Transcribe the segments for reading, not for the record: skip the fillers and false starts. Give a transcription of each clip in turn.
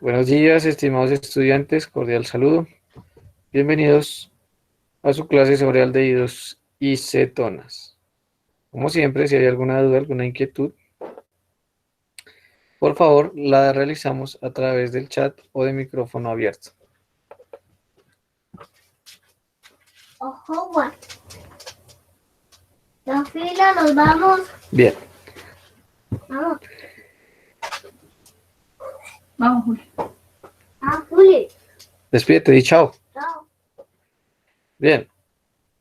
Buenos días, estimados estudiantes, cordial saludo. Bienvenidos a su clase sobre aldehídos y cetonas. Como siempre, si hay alguna duda, alguna inquietud, por favor, la realizamos a través del chat o de micrófono abierto. Ojo, bueno. La fila, nos vamos. Bien. Vamos. Vamos, Juli. Ah, Juli. Despídete, di chao. Chao. Bien.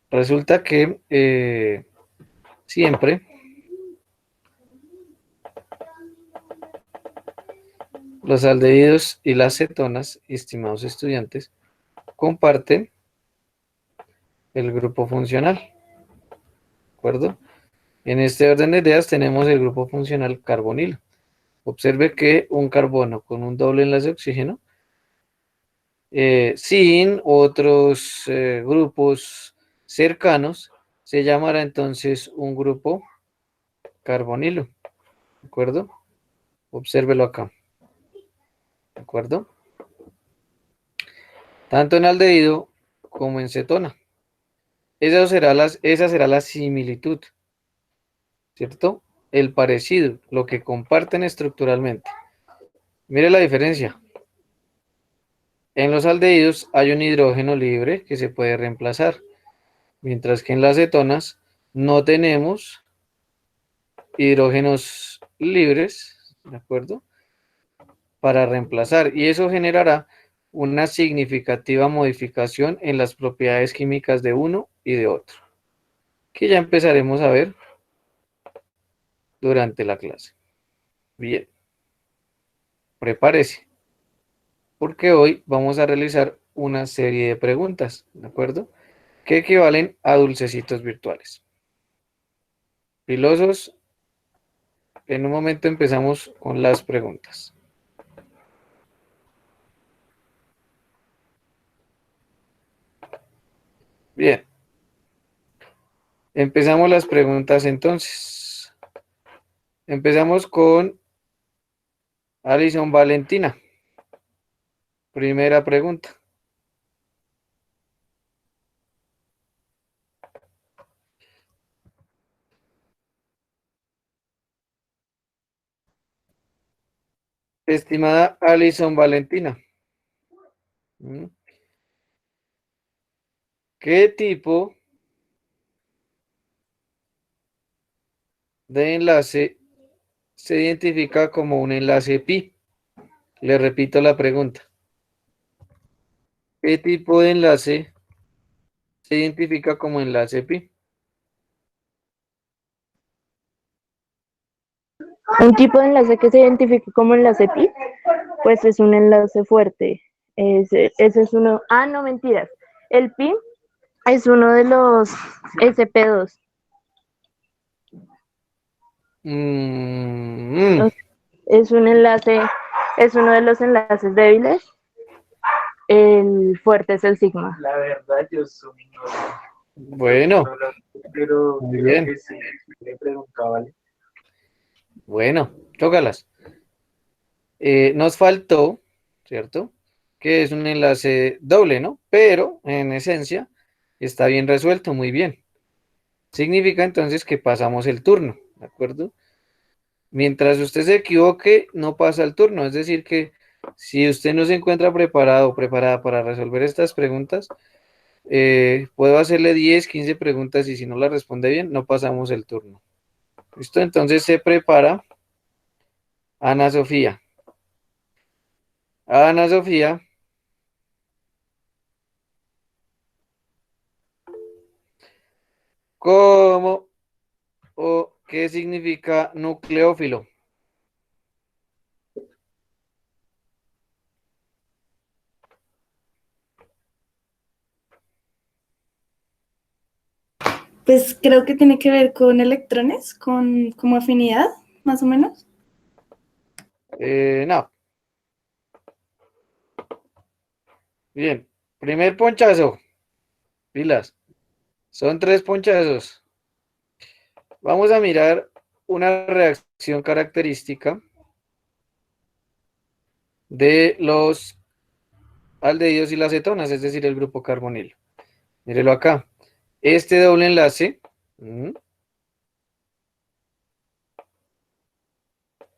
Resulta que siempre los aldehídos y las cetonas, estimados estudiantes, comparten el grupo funcional. ¿De acuerdo? En este orden de ideas tenemos el grupo funcional carbonilo. Observe que un carbono con un doble enlace de oxígeno, sin otros grupos cercanos, se llamará entonces un grupo carbonilo. ¿De acuerdo? Obsérvelo acá. ¿De acuerdo? Tanto en aldehído como en cetona. Esa será la similitud, ¿cierto? El parecido, lo que comparten estructuralmente. Mire la diferencia. En los aldehídos hay un hidrógeno libre que se puede reemplazar, mientras que en las cetonas no tenemos hidrógenos libres, ¿de acuerdo? Para reemplazar, y eso generará una significativa modificación en las propiedades químicas de uno y de otro, que ya empezaremos a ver durante la clase. Bien, prepárese, porque hoy vamos a realizar una serie de preguntas, ¿de acuerdo? Que equivalen a dulcecitos virtuales. Pilosos, en un momento empezamos con las preguntas. Bien, empezamos las preguntas entonces. Empezamos con Alison Valentina. Primera pregunta. Estimada Alison Valentina, ¿qué tipo de enlace se identifica como un enlace pi? Le repito la pregunta. ¿Qué tipo de enlace se identifica como enlace pi? Un tipo de enlace que se identifica como enlace pi, pues es un enlace fuerte. Ese es uno. Ah, no, mentiras. El pi es uno de los sp2. Es un enlace, es uno de los enlaces débiles. El fuerte es el sigma. La verdad, yo soy Bueno, pero muy creo bien. que sí, le preguntaba, ¿vale? Bueno, tócalas. Nos faltó, ¿cierto? Que es un enlace doble, ¿no? Pero en esencia está bien resuelto, muy bien. Significa entonces que pasamos el turno, ¿de acuerdo? Mientras usted se equivoque, no pasa el turno. Es decir, que si usted no se encuentra preparado o preparada para resolver estas preguntas, puedo hacerle 10, 15 preguntas y si no las responde bien, no pasamos el turno. ¿Listo? Entonces se prepara Ana Sofía. Ana Sofía, ¿cómo o qué significa nucleófilo? Pues creo que tiene que ver con electrones, con como afinidad, más o menos. No. Bien. Primer ponchazo. Pilas. Son 3 ponchazos. Vamos a mirar una reacción característica de los aldehídos y las cetonas, es decir, el grupo carbonilo. Mírelo acá. Este doble enlace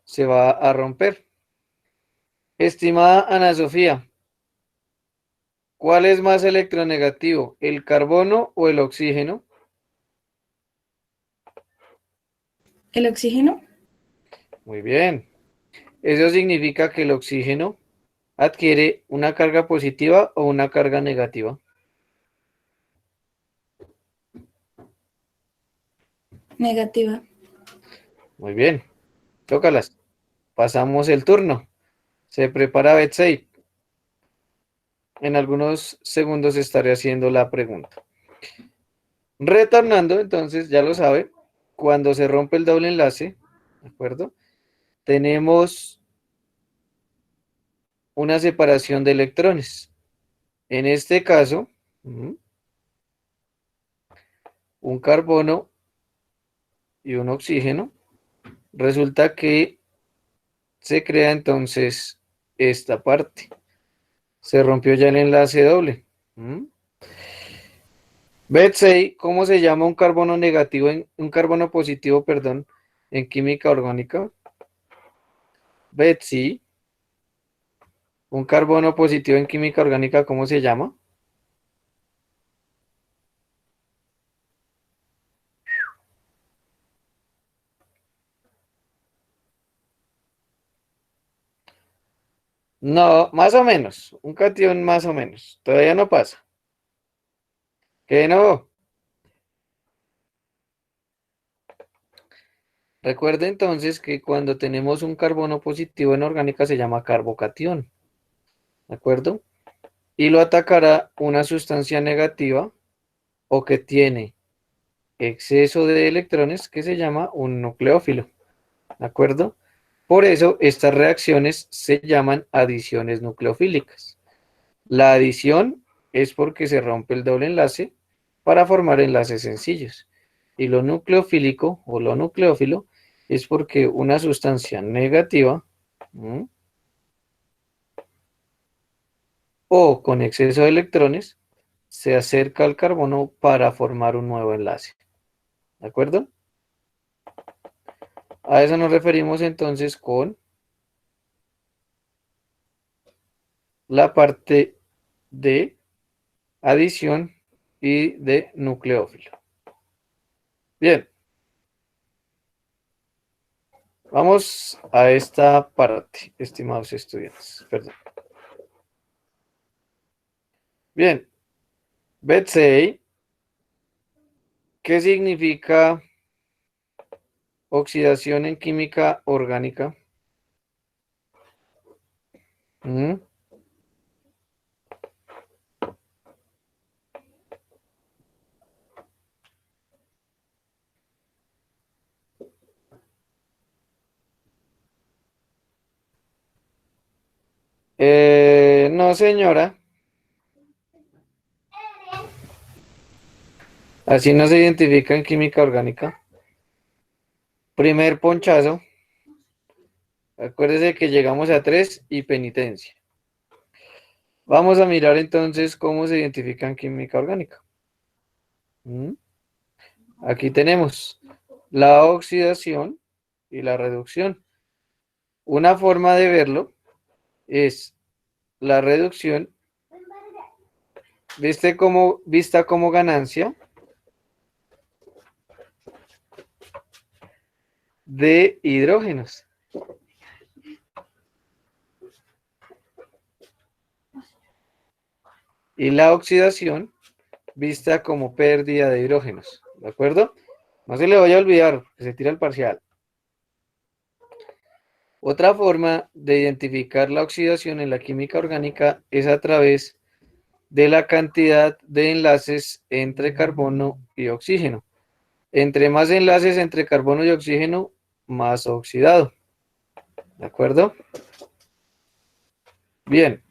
se va a romper. Estimada Ana Sofía, ¿cuál es más electronegativo, el carbono o el oxígeno? ¿El oxígeno? Muy bien. Eso significa que el oxígeno adquiere una carga positiva o una carga negativa. Negativa. Muy bien. Tócalas. Pasamos el turno. Se prepara Betsy. En algunos segundos estaré haciendo la pregunta. Retornando, entonces, ya lo sabe, cuando se rompe el doble enlace, ¿de acuerdo? Tenemos una separación de electrones. En este caso, un carbono y un oxígeno. Resulta que se crea entonces esta parte. Se rompió ya el enlace doble. Betsy, ¿cómo se llama un carbono negativo un carbono positivo, perdón, en química orgánica? Betsy, un carbono positivo en química orgánica, ¿cómo se llama? No, más o menos, un catión más o menos, todavía no pasa. ¿Qué no? Recuerda entonces que cuando tenemos un carbono positivo en orgánica se llama carbocatión, ¿de acuerdo? Y lo atacará una sustancia negativa o que tiene exceso de electrones que se llama un nucleófilo, ¿de acuerdo? Por eso estas reacciones se llaman adiciones nucleofílicas. La adición es porque se rompe el doble enlace para formar enlaces sencillos. Y lo nucleofílico o lo nucleófilo es porque una sustancia negativa o con exceso de electrones se acerca al carbono para formar un nuevo enlace. ¿De acuerdo? A eso nos referimos entonces con la parte de adición y de nucleófilo. Bien. Vamos a esta parte, estimados estudiantes. Perdón. Bien. Betsy, ¿qué significa oxidación en química orgánica? No, señora. Así no se identifica en química orgánica. Primer ponchazo. Acuérdese que llegamos a 3 y penitencia. Vamos a mirar entonces cómo se identifica en química orgánica. Aquí tenemos la oxidación y la reducción. Una forma de verlo es la reducción vista como ganancia de hidrógenos. Y la oxidación vista como pérdida de hidrógenos. ¿De acuerdo? No se le vaya a olvidar que se tira el parcial. Otra forma de identificar la oxidación en la química orgánica es a través de la cantidad de enlaces entre carbono y oxígeno. Entre más enlaces entre carbono y oxígeno, más oxidado. ¿De acuerdo? Bien.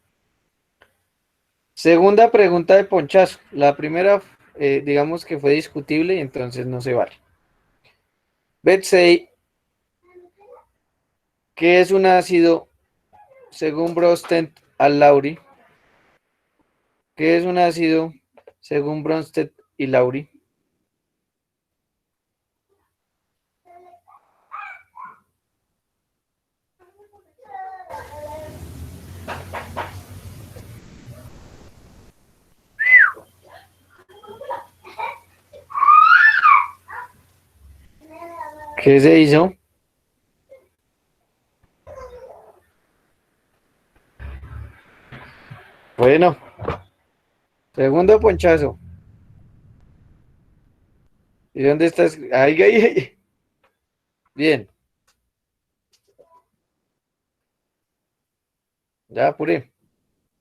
Segunda pregunta de ponchazo. La primera, digamos que fue discutible y entonces no se vale. Betsy, ¿qué es un ácido según Bronsted al Lowry? ¿Qué es un ácido según Bronsted y Lowry? ¿Qué se hizo? Bueno, segundo ponchazo. ¿Y dónde estás? Ahí, ahí, ahí. Bien. Ya apuré,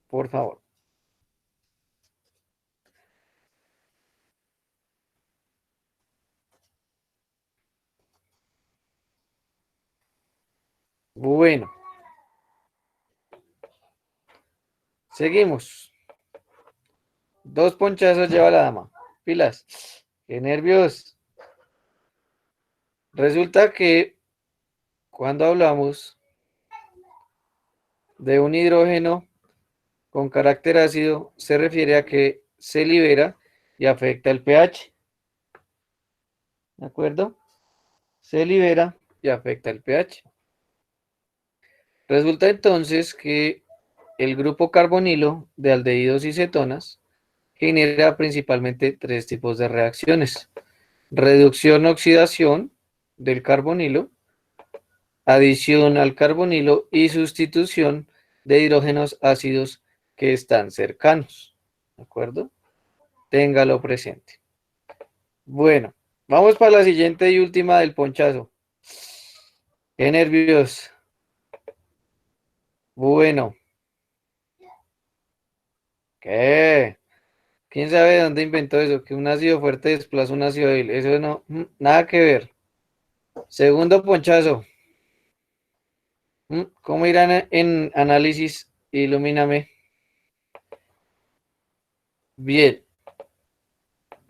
por favor. Bueno, seguimos. 2 ponchazos lleva la dama. Pilas. Qué nervios. Resulta que cuando hablamos de un hidrógeno con carácter ácido, se refiere a que se libera y afecta el pH. ¿De acuerdo? Se libera y afecta el pH. Resulta entonces que el grupo carbonilo de aldehídos y cetonas genera principalmente 3 tipos de reacciones: reducción-oxidación del carbonilo, adición al carbonilo y sustitución de hidrógenos ácidos que están cercanos. ¿De acuerdo? Téngalo presente. Bueno, vamos para la siguiente y última del ponchazo. Qué nervios. Bueno. ¿Qué? ¿Quién sabe de dónde inventó eso? Que un ácido fuerte desplaza un ácido débil. Eso no, nada que ver. Segundo ponchazo. ¿Cómo irán en análisis? Ilumíname. Bien.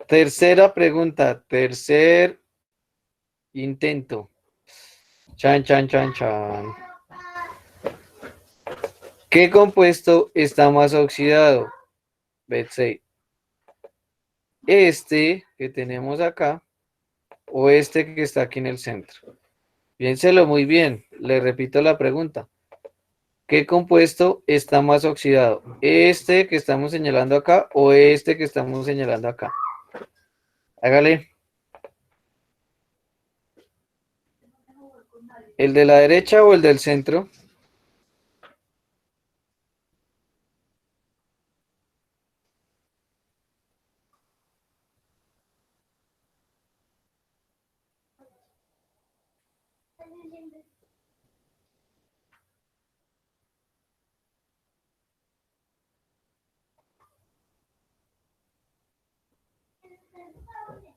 Tercera pregunta. Tercer intento. Chan, chan, chan, chan. ¿Qué compuesto está más oxidado? Betsy. Este que tenemos acá o este que está aquí en el centro. Piénselo muy bien. Le repito la pregunta. ¿Qué compuesto está más oxidado? ¿Este que estamos señalando acá o este que estamos señalando acá? Hágale. ¿El de la derecha o el del centro?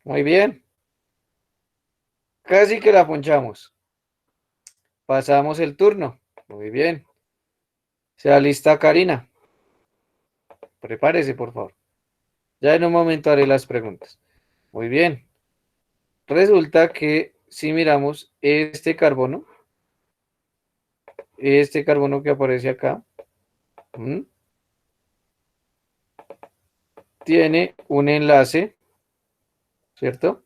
Muy bien. Casi que la ponchamos. Pasamos el turno. Muy bien. Se alista Karina. Prepárese, por favor. Ya en un momento haré las preguntas. Muy bien. Resulta que si miramos este carbono que aparece acá, tiene un enlace, ¿cierto?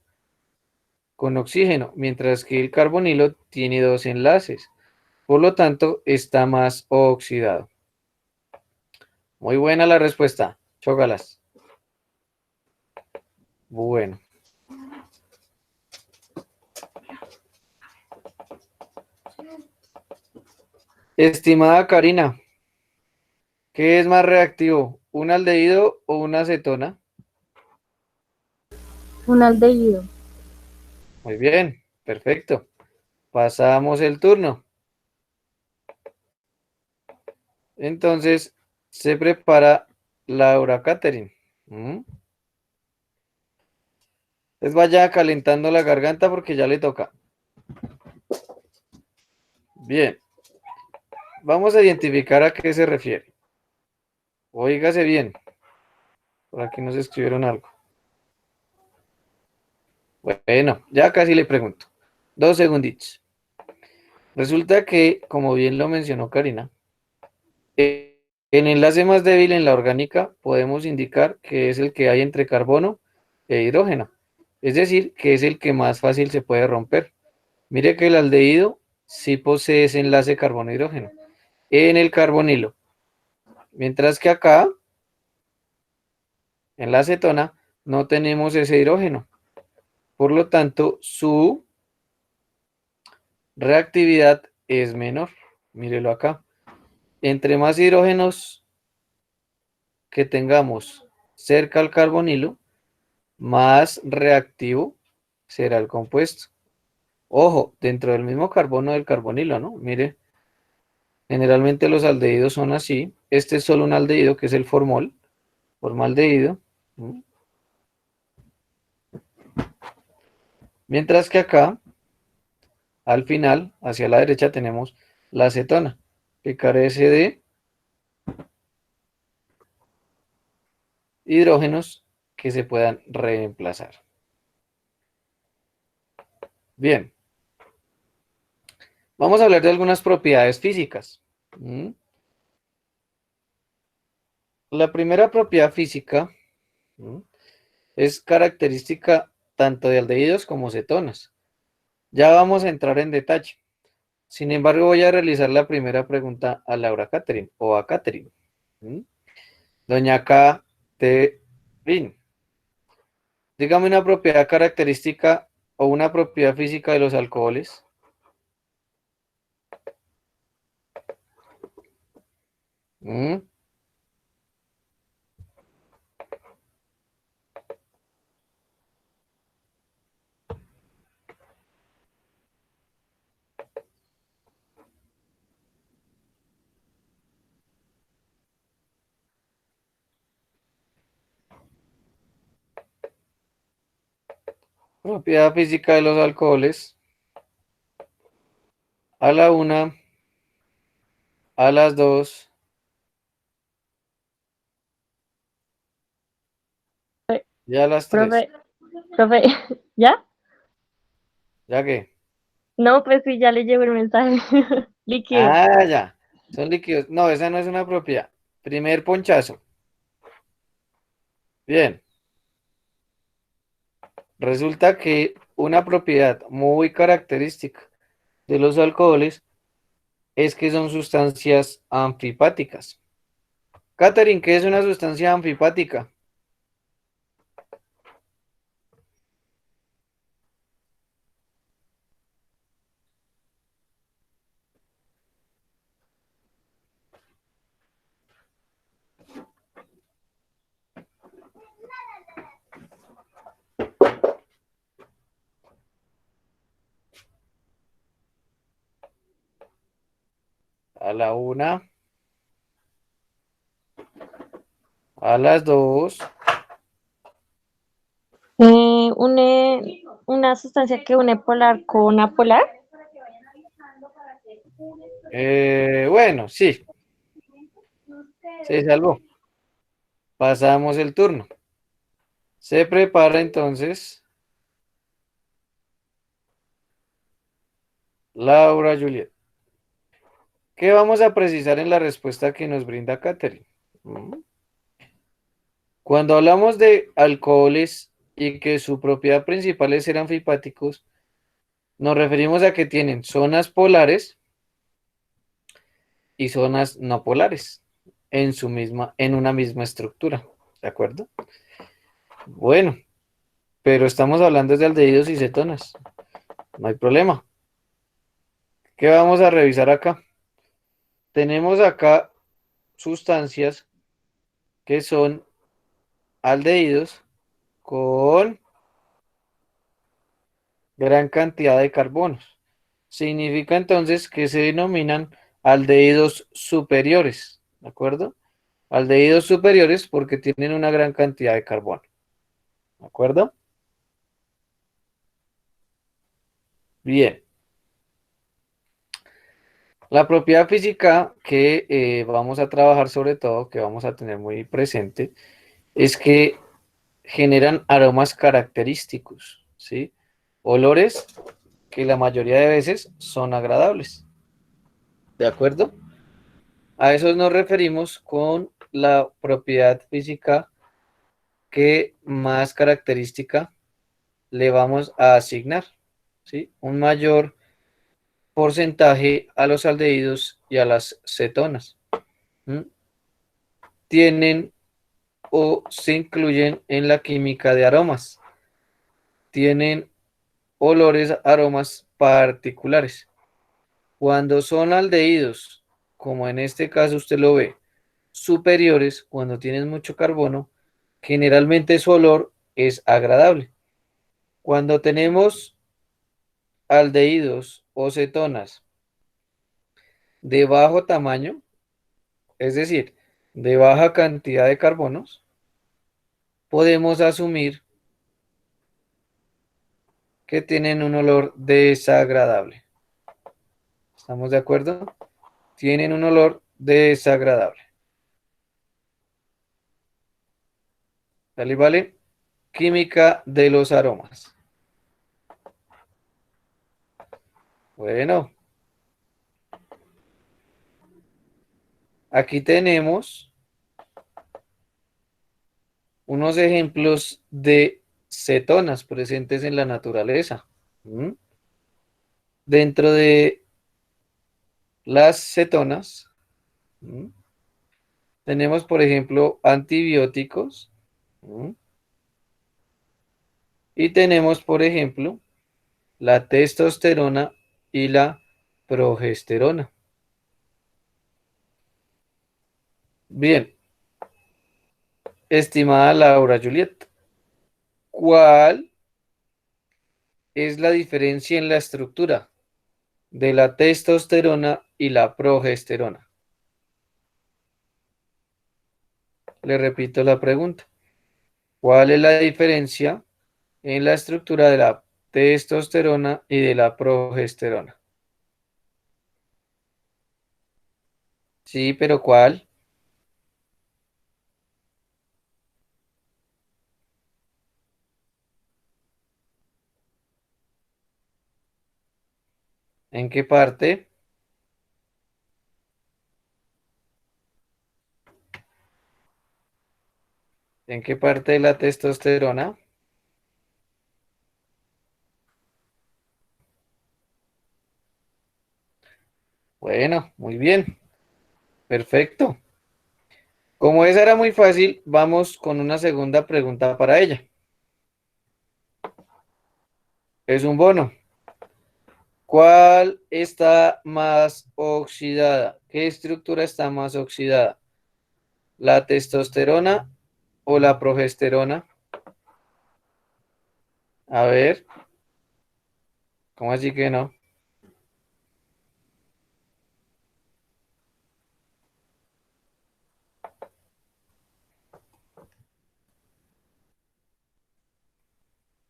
Con oxígeno, mientras que el carbonilo tiene 2 enlaces. Por lo tanto, está más oxidado. Muy buena la respuesta. Chócalas. Bueno. Estimada Karina, ¿qué es más reactivo? ¿Un aldehído o una acetona? Un aldehído. Muy bien, perfecto. Pasamos el turno. Entonces, se prepara Laura Catherine. Les vaya calentando la garganta porque ya le toca. Bien. Vamos a identificar a qué se refiere. Óigase bien. Por aquí nos escribieron algo. Bueno, ya casi le pregunto. 2 segunditos. Resulta que, como bien lo mencionó Karina, el enlace más débil en la orgánica podemos indicar que es el que hay entre carbono e hidrógeno, es decir, que es el que más fácil se puede romper. Mire que el aldehído sí posee ese enlace carbono-hidrógeno en el carbonilo, mientras que acá, en la acetona, no tenemos ese hidrógeno. Por lo tanto, su reactividad es menor. Mírelo acá. Entre más hidrógenos que tengamos cerca al carbonilo, más reactivo será el compuesto. Ojo, dentro del mismo carbono del carbonilo, ¿no? Mire, generalmente los aldehídos son así. Este es solo un aldehído que es el formaldehído. Mientras que acá, al final, hacia la derecha, tenemos la acetona, que carece de hidrógenos que se puedan reemplazar. Bien, vamos a hablar de algunas propiedades físicas. La primera propiedad física es característica tanto de aldehídos como cetonas. Ya vamos a entrar en detalle. Sin embargo, voy a realizar la primera pregunta a Laura Catherine o a Catherine. Doña Catherine, dígame una propiedad característica o una propiedad física de los alcoholes. Propiedad física de los alcoholes. A la una, a las dos. Y a las tres. Profe, ¿ya? ¿Ya qué? No, pues sí, ya le llegó el mensaje. Líquido. Ah, ya. Son líquidos. No, esa no es una propiedad. Primer ponchazo. Bien. Resulta que una propiedad muy característica de los alcoholes es que son sustancias anfipáticas. Catherine, ¿qué es una sustancia anfipática? A la una, a las dos. Una sustancia que une polar con apolar. Bueno, sí, se salvó. Pasamos el turno. Se prepara entonces Laura Juliet. ¿Qué vamos a precisar en la respuesta que nos brinda Catherine? Cuando hablamos de alcoholes y que su propiedad principal es ser anfipáticos, nos referimos a que tienen zonas polares y zonas no polares en una misma estructura. ¿De acuerdo? Bueno, pero estamos hablando de aldehídos y cetonas. No hay problema. ¿Qué vamos a revisar acá? Tenemos acá sustancias que son aldehídos con gran cantidad de carbonos. Significa entonces que se denominan aldehídos superiores, ¿de acuerdo? Aldehídos superiores porque tienen una gran cantidad de carbono, ¿de acuerdo? Bien. La propiedad física que vamos a trabajar sobre todo, que vamos a tener muy presente, es que generan aromas característicos, ¿sí? Olores que la mayoría de veces son agradables. ¿De acuerdo? A eso nos referimos con la propiedad física que más característica le vamos a asignar, ¿sí? Un mayor porcentaje a los aldehídos y a las cetonas. ¿Mm? Tienen o se incluyen en la química de aromas. Tienen olores, aromas particulares. Cuando son aldehídos, como en este caso usted lo ve, superiores, cuando tienen mucho carbono, generalmente su olor es agradable. Cuando tenemos aldehídos o cetonas de bajo tamaño, es decir, de baja cantidad de carbonos, podemos asumir que tienen un olor desagradable. ¿Estamos de acuerdo? Tienen un olor desagradable. ¿Vale? ¿Vale? Química de los aromas. Bueno, aquí tenemos unos ejemplos de cetonas presentes en la naturaleza. ¿Mm? Dentro de las cetonas, ¿mm? Tenemos, por ejemplo, antibióticos. ¿Mm? Y tenemos, por ejemplo, la testosterona y la progesterona. Bien, estimada Laura Juliet, ¿cuál es la diferencia en la estructura de la testosterona y la progesterona? Le repito la pregunta. ¿Cuál es la diferencia en la estructura de la testosterona y de la progesterona? Sí, pero ¿cuál? ¿En qué parte? ¿En qué parte de la testosterona? Bueno, muy bien. Perfecto. Como esa era muy fácil, vamos con una segunda pregunta para ella. Es un bono. ¿Cuál está más oxidada? ¿Qué estructura está más oxidada? ¿La testosterona o la progesterona? A ver, ¿cómo así que no?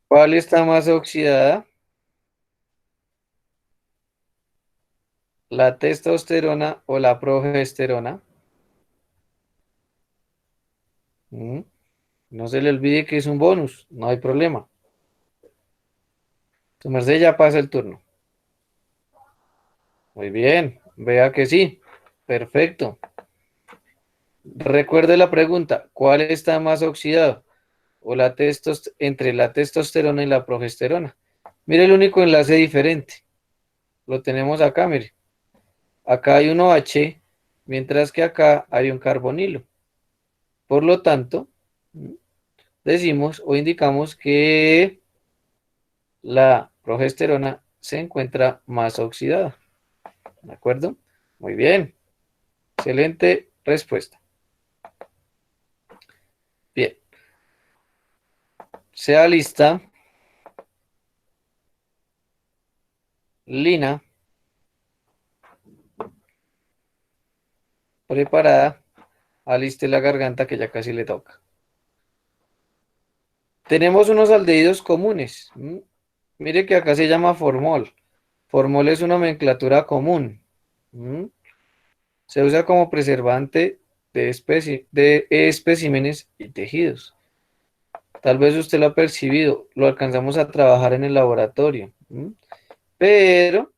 ¿Cuál está más oxidada? ¿La testosterona o la progesterona? Mm, No se le olvide que es un bonus, no hay problema. Su merced ya pasa el turno. Muy bien, vea que sí. Perfecto. Recuerde la pregunta, ¿cuál está más oxidado? O entre la testosterona y la progesterona. Mire el único enlace diferente. Lo tenemos acá, mire. Acá hay un OH, mientras que acá hay un carbonilo. Por lo tanto, decimos o indicamos que la progesterona se encuentra más oxidada. ¿De acuerdo? Muy bien. Excelente respuesta. Bien. Sea lista. Lina. Preparada. Aliste la garganta que ya casi le toca. Tenemos unos aldehídos comunes. Mire que acá se llama formol. Formol es una nomenclatura común. ¿Mm? Se usa como preservante de especímenes y tejidos. Tal vez usted lo ha percibido, lo alcanzamos a trabajar en el laboratorio. Pero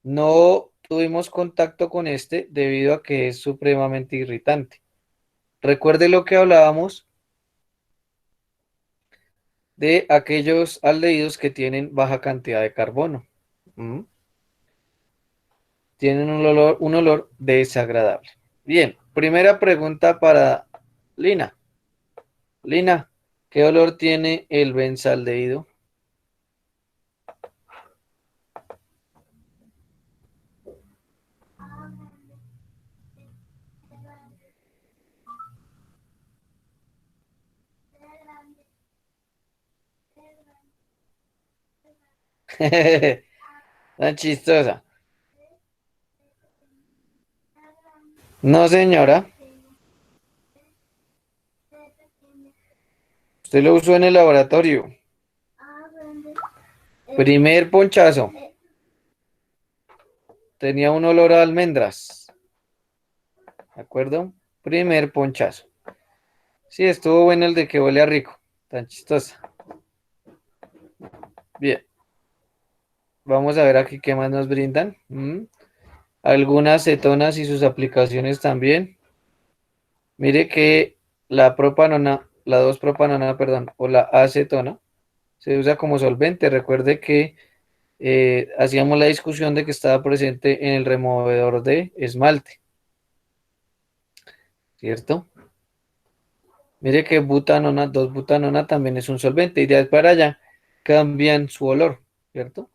no tuvimos contacto con este debido a que es supremamente irritante. Recuerde lo que hablábamos de aquellos aldehídos que tienen baja cantidad de carbono. ¿Mm? Tienen un olor desagradable. Bien, primera pregunta para Lina. Lina, ¿qué olor tiene el benzaldehído? Tan chistosa. No, señora. Usted lo usó en el laboratorio. Primer ponchazo. Tenía un olor a almendras. ¿De acuerdo? Primer ponchazo. Sí, estuvo bueno el de que huele a rico. Tan chistosa. Bien. Vamos a ver aquí qué más nos brindan. Algunas cetonas y sus aplicaciones también. Mire que la propanona, la 2-propanona, perdón, o la acetona, se usa como solvente. Recuerde que hacíamos la discusión de que estaba presente en el removedor de esmalte, ¿cierto? Mire que butanona, 2-butanona también es un solvente y de ahí para allá cambian su olor, ¿cierto?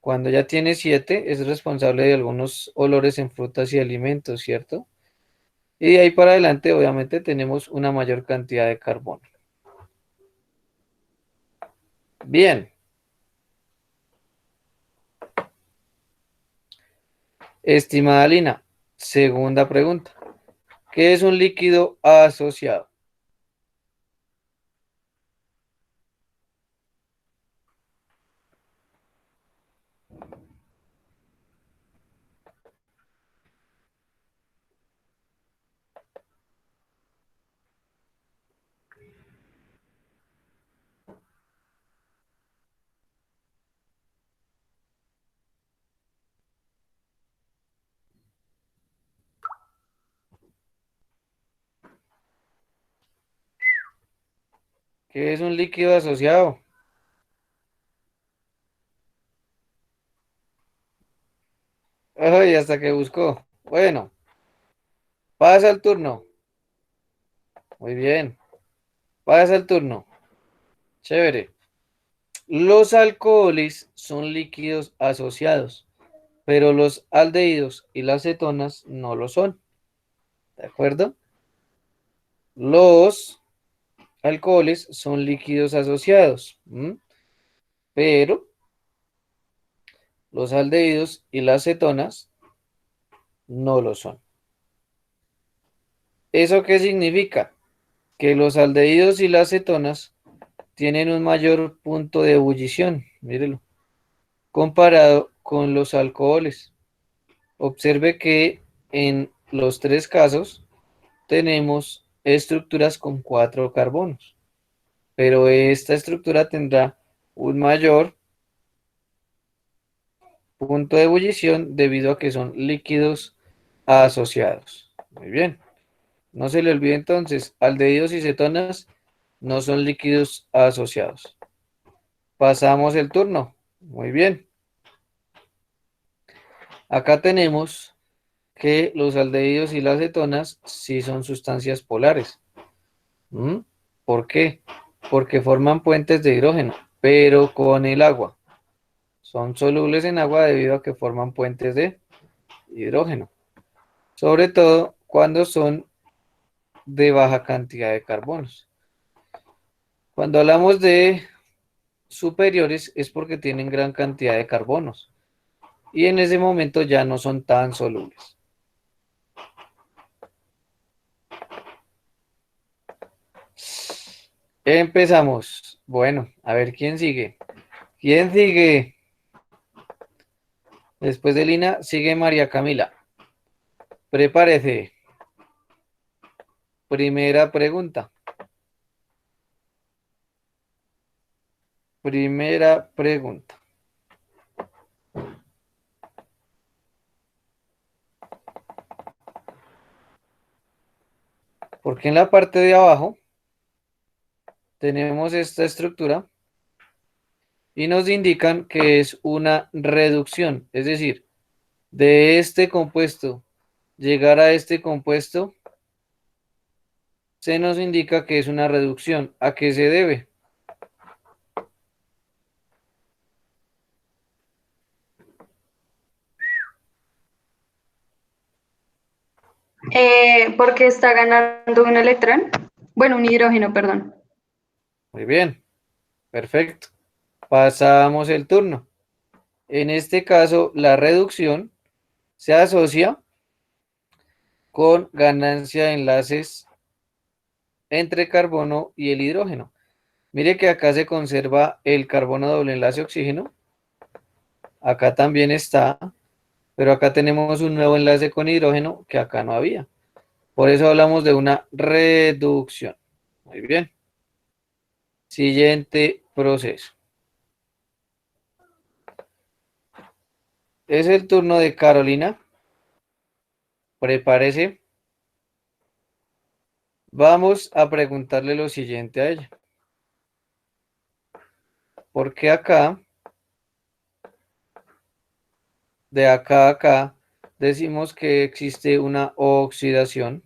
Cuando ya tiene 7 es responsable de algunos olores en frutas y alimentos, ¿cierto? Y de ahí para adelante obviamente tenemos una mayor cantidad de carbono. Bien. Estimada Lina, segunda pregunta. ¿Qué es un líquido asociado? ¿Qué es un líquido asociado? Ay, hasta que buscó. Bueno, pasa el turno. Muy bien. Pasa el turno. Chévere. Los alcoholes son líquidos asociados, pero los aldehídos y las cetonas no lo son. ¿De acuerdo? Los alcoholes son líquidos asociados, pero los aldehídos y las cetonas no lo son. ¿Eso qué significa? Que los aldehídos y las cetonas tienen un mayor punto de ebullición, mírelo, comparado con los alcoholes. Observe que en los tres casos tenemos estructuras con 4 carbonos, pero esta estructura tendrá un mayor punto de ebullición debido a que son líquidos asociados. Muy bien. No se le olvide entonces, aldehídos y cetonas no son líquidos asociados. Pasamos el turno. Muy bien. Acá tenemos que los aldehídos y las cetonas sí son sustancias polares. ¿Mm? ¿Por qué? Porque forman puentes de hidrógeno, pero con el agua. Son solubles en agua debido a que forman puentes de hidrógeno. Sobre todo cuando son de baja cantidad de carbonos. Cuando hablamos de superiores es porque tienen gran cantidad de carbonos y en ese momento ya no son tan solubles. Empezamos. Bueno, a ver quién sigue. ¿Quién sigue? Después de Lina sigue María Camila. Prepárese. Primera pregunta. Primera pregunta. Porque en la parte de abajo tenemos esta estructura y nos indican que es una reducción, es decir, de este compuesto llegar a este compuesto, se nos indica que es una reducción. ¿A qué se debe? Porque está ganando un electrón. Bueno, un hidrógeno, perdón. Muy bien, perfecto. Pasamos el turno. En este caso, la reducción se asocia con ganancia de enlaces entre carbono y el hidrógeno. Mire que acá se conserva el carbono doble enlace oxígeno. Acá también está, pero acá tenemos un nuevo enlace con hidrógeno que acá no había. Por eso hablamos de una reducción. Muy bien. Siguiente proceso. Es el turno de Carolina. Prepárese. Vamos a preguntarle lo siguiente a ella. ¿Por qué acá, de acá a acá, decimos que existe una oxidación?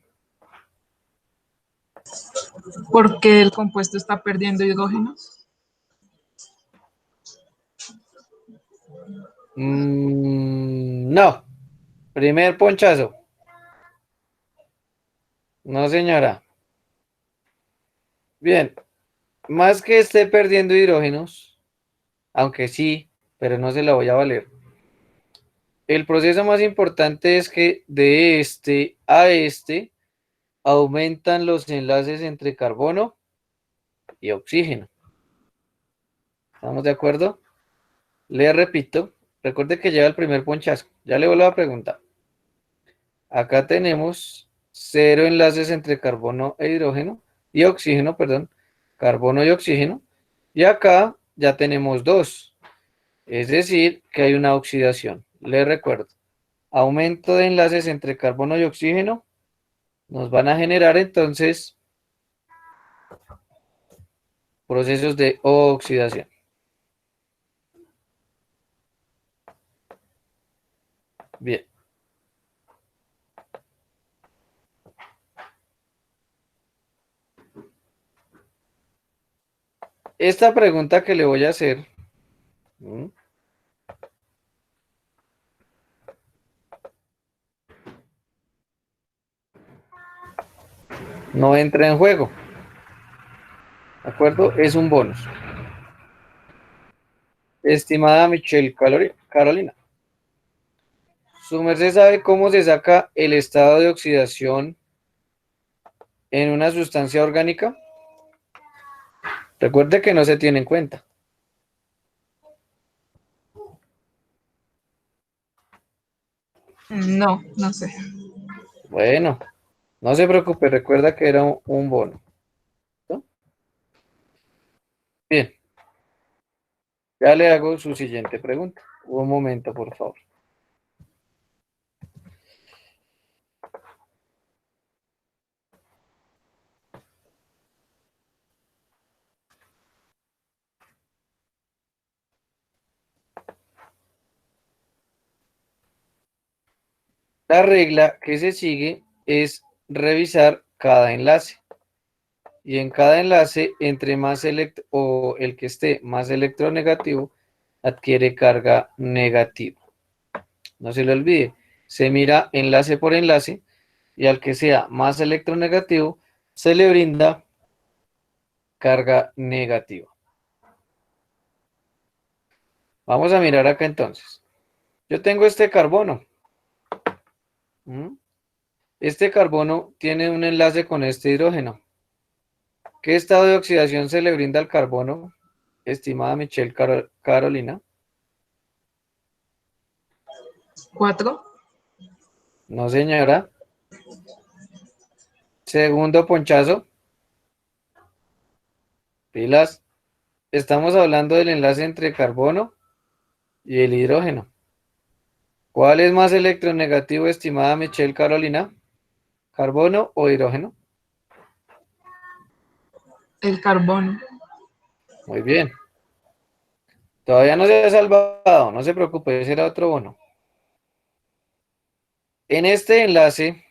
Porque el compuesto está perdiendo hidrógeno. No. Primer ponchazo. No, señora. Bien. Más que esté perdiendo hidrógenos, aunque sí, pero no se la voy a valer. El proceso más importante es que de este a este aumentan los enlaces entre carbono y oxígeno. ¿Estamos de acuerdo? Le repito, recuerde que lleva el primer ponchazo. Ya le vuelvo a preguntar. Acá tenemos 0 enlaces entre carbono e hidrógeno y oxígeno, perdón, carbono y oxígeno. Y acá ya tenemos 2. Es decir, que hay una oxidación. Le recuerdo, aumento de enlaces entre carbono y oxígeno nos van a generar entonces procesos de oxidación. Bien. Esta pregunta que le voy a hacer, no entra en juego. ¿De acuerdo? Es un bonus. Estimada Michelle Carolina, ¿su merced sabe cómo se saca el estado de oxidación en una sustancia orgánica? Recuerde que no se tiene en cuenta. No, no sé. Bueno, no se preocupe, recuerda que era un bono. ¿No? Bien, ya le hago su siguiente pregunta. Un momento, por favor. La regla que se sigue es revisar cada enlace. Y en cada enlace, entre más o el que esté más electronegativo, adquiere carga negativa. No se le olvide, se mira enlace por enlace y al que sea más electronegativo, se le brinda carga negativa. Vamos a mirar acá entonces. Yo tengo este carbono. Este carbono tiene un enlace con este hidrógeno. ¿Qué estado de oxidación se le brinda al carbono, estimada Michelle Carolina? 4. No, señora. Segundo ponchazo. Pilas. Estamos hablando del enlace entre carbono y el hidrógeno. ¿Cuál es más electronegativo, estimada Michelle Carolina? ¿Carbono o hidrógeno? El carbono. Muy bien. Todavía no se ha salvado, no se preocupe, ese era otro bono. En este enlace,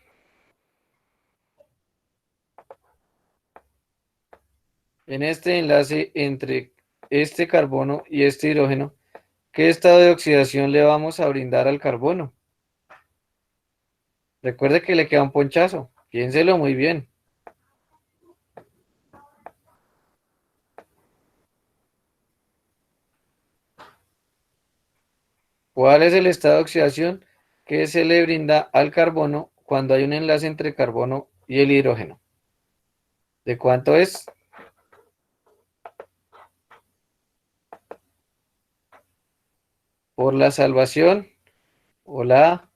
entre este carbono y este hidrógeno, ¿qué estado de oxidación le vamos a brindar al carbono? Recuerde que le queda un ponchazo, piénselo muy bien. ¿Cuál es el estado de oxidación que se le brinda al carbono cuando hay un enlace entre carbono y el hidrógeno? ¿De cuánto es? ¿Por la salvación o la...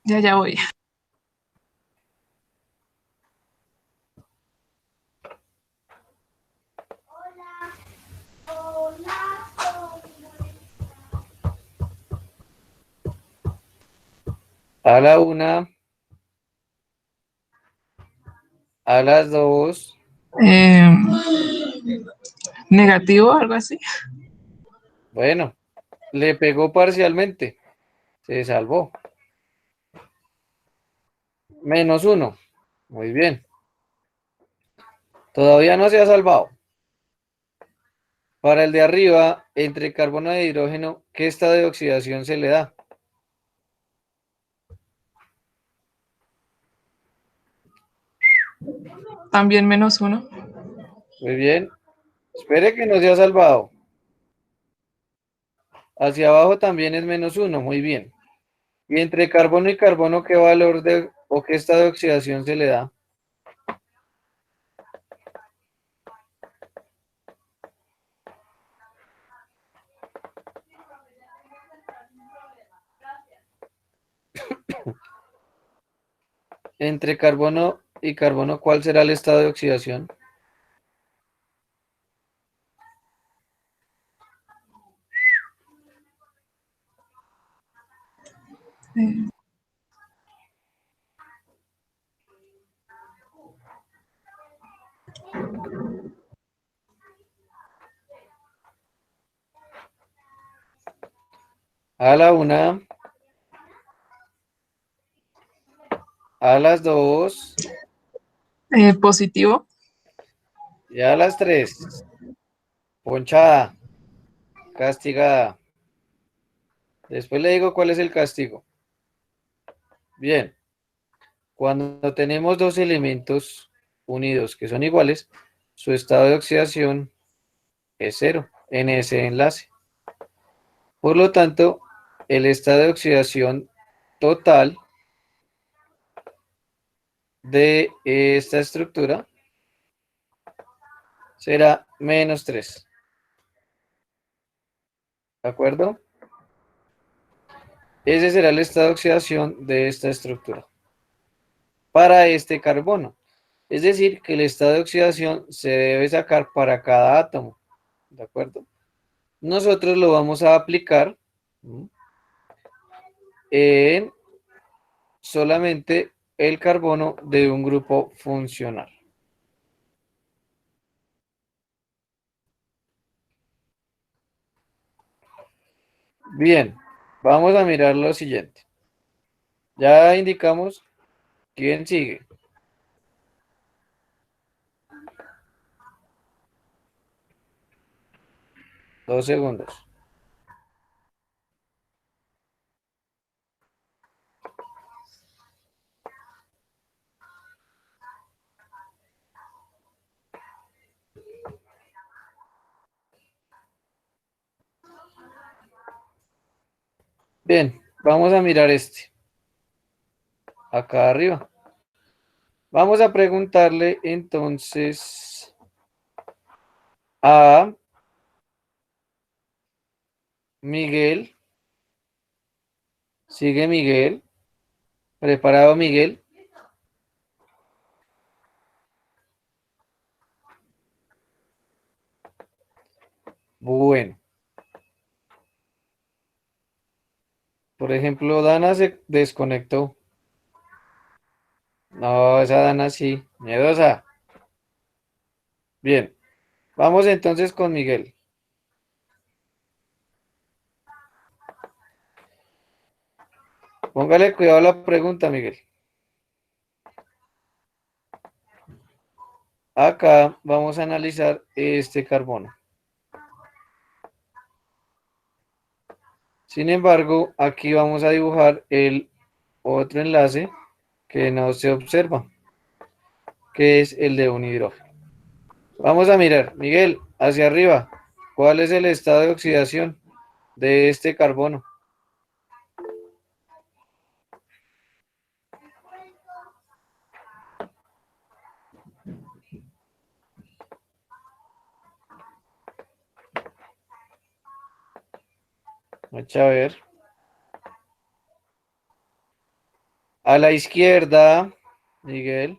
Ya voy. A la una, a las dos? Eh, negativo, algo así. Bueno, le pegó parcialmente, se salvó. -1, muy bien. Todavía no se ha salvado. Para el de arriba, entre carbono e hidrógeno, ¿qué estado de oxidación se le da? También -1. Muy bien. Espere que no se ha salvado. Hacia abajo también es -1, muy bien. Y entre carbono y carbono, ¿qué valor de o qué estado de oxidación se le da? Entre carbono y carbono, ¿cuál será el estado de oxidación? Eh, A la una, a las dos positivo. y a las tres. Ponchada, castigada. Después le digo cuál es el castigo. Bien, cuando tenemos dos elementos unidos que son iguales, su estado de oxidación es cero en ese enlace. Por lo tanto, el estado de oxidación total de esta estructura será -3. ¿De acuerdo? Ese será el estado de oxidación de esta estructura para este carbono. Es decir, que el estado de oxidación se debe sacar para cada átomo. ¿De acuerdo? Nosotros lo vamos a aplicar en solamente el carbono de un grupo funcional. Bien, vamos a mirar lo siguiente. Ya indicamos quién sigue. 2 segundos. Bien, vamos a mirar este. Acá arriba. Vamos a preguntarle entonces a Miguel. Sigue Miguel. ¿Preparado, Miguel? Bueno. Por ejemplo, Dana se desconectó. No, esa Dana sí. Miedosa. Bien, vamos entonces con Miguel. Póngale cuidado a la pregunta, Miguel. Acá vamos a analizar este carbono. Sin embargo, aquí vamos a dibujar el otro enlace que no se observa, que es el de un hidrógeno. Vamos a mirar, Miguel, hacia arriba. ¿Cuál es el estado de oxidación de este carbono? Vamos a ver. A la izquierda, Miguel.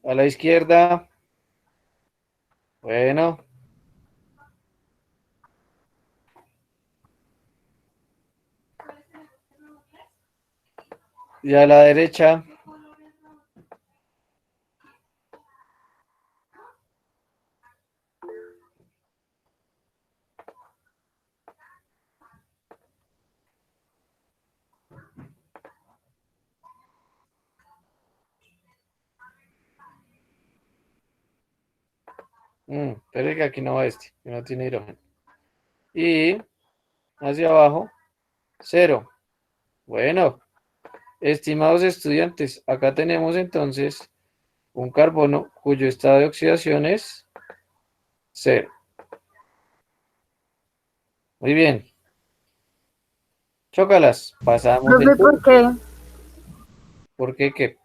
A la izquierda. Bueno. Y a la derecha. Pero es que aquí no va este, que no tiene hidrógeno. Y hacia abajo, 0. Bueno, estimados estudiantes, acá tenemos entonces un carbono cuyo estado de oxidación es 0. Muy bien. Chócalas. Pasamos Profe, el... ¿por qué? ¿Por qué qué?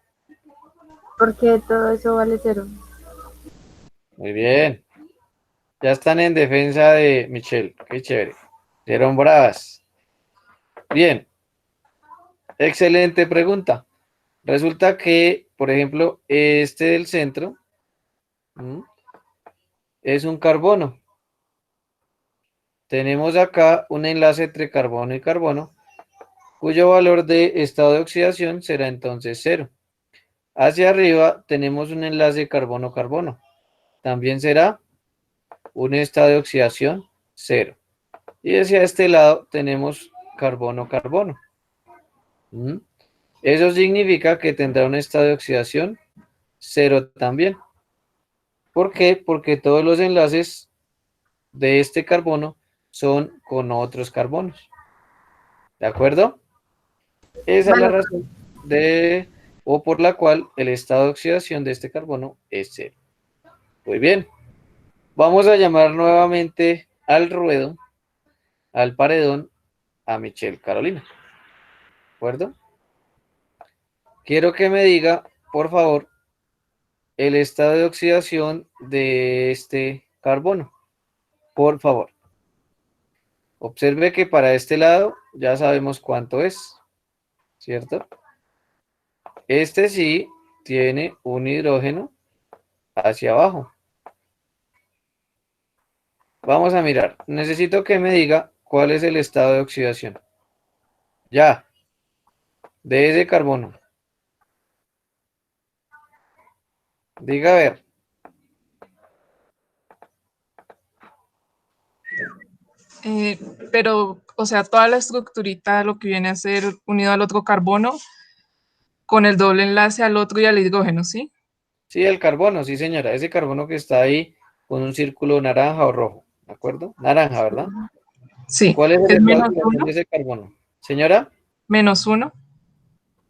Porque todo eso vale 0. Muy bien. Ya están en defensa de Michelle. Qué chévere. Fueron bravas. Bien. Excelente pregunta. Resulta que, por ejemplo, este del centro es un carbono. Tenemos acá un enlace entre carbono y carbono, cuyo valor de estado de oxidación será entonces 0. Hacia arriba tenemos un enlace carbono-carbono. También será un estado de oxidación 0. Y hacia este lado tenemos carbono-carbono. Eso significa que tendrá un estado de oxidación 0 también. ¿Por qué? Porque todos los enlaces de este carbono son con otros carbonos. ¿De acuerdo? Esa es la Vale. razón o por la cual el estado de oxidación de este carbono es 0. Muy bien. Vamos a llamar nuevamente al ruedo, al paredón, a Michelle Carolina. ¿De acuerdo? Quiero que me diga, por favor, el estado de oxidación de este carbono. Por favor. Observe que para este lado ya sabemos cuánto es, ¿cierto? Este sí tiene un hidrógeno hacia abajo. Vamos a mirar. Necesito que me diga cuál es el estado de oxidación. Ya. De ese carbono. Diga a ver. Pero, o sea, toda la estructurita, lo que viene a ser unido al otro carbono, con el doble enlace al otro y al hidrógeno, ¿sí? Sí, el carbono, sí señora. Ese carbono que está ahí con un círculo naranja o rojo. ¿De acuerdo? Naranja, ¿verdad? Sí, ¿Cuál es el es estado de menos oxidación uno, de ese carbono? Señora. menos uno.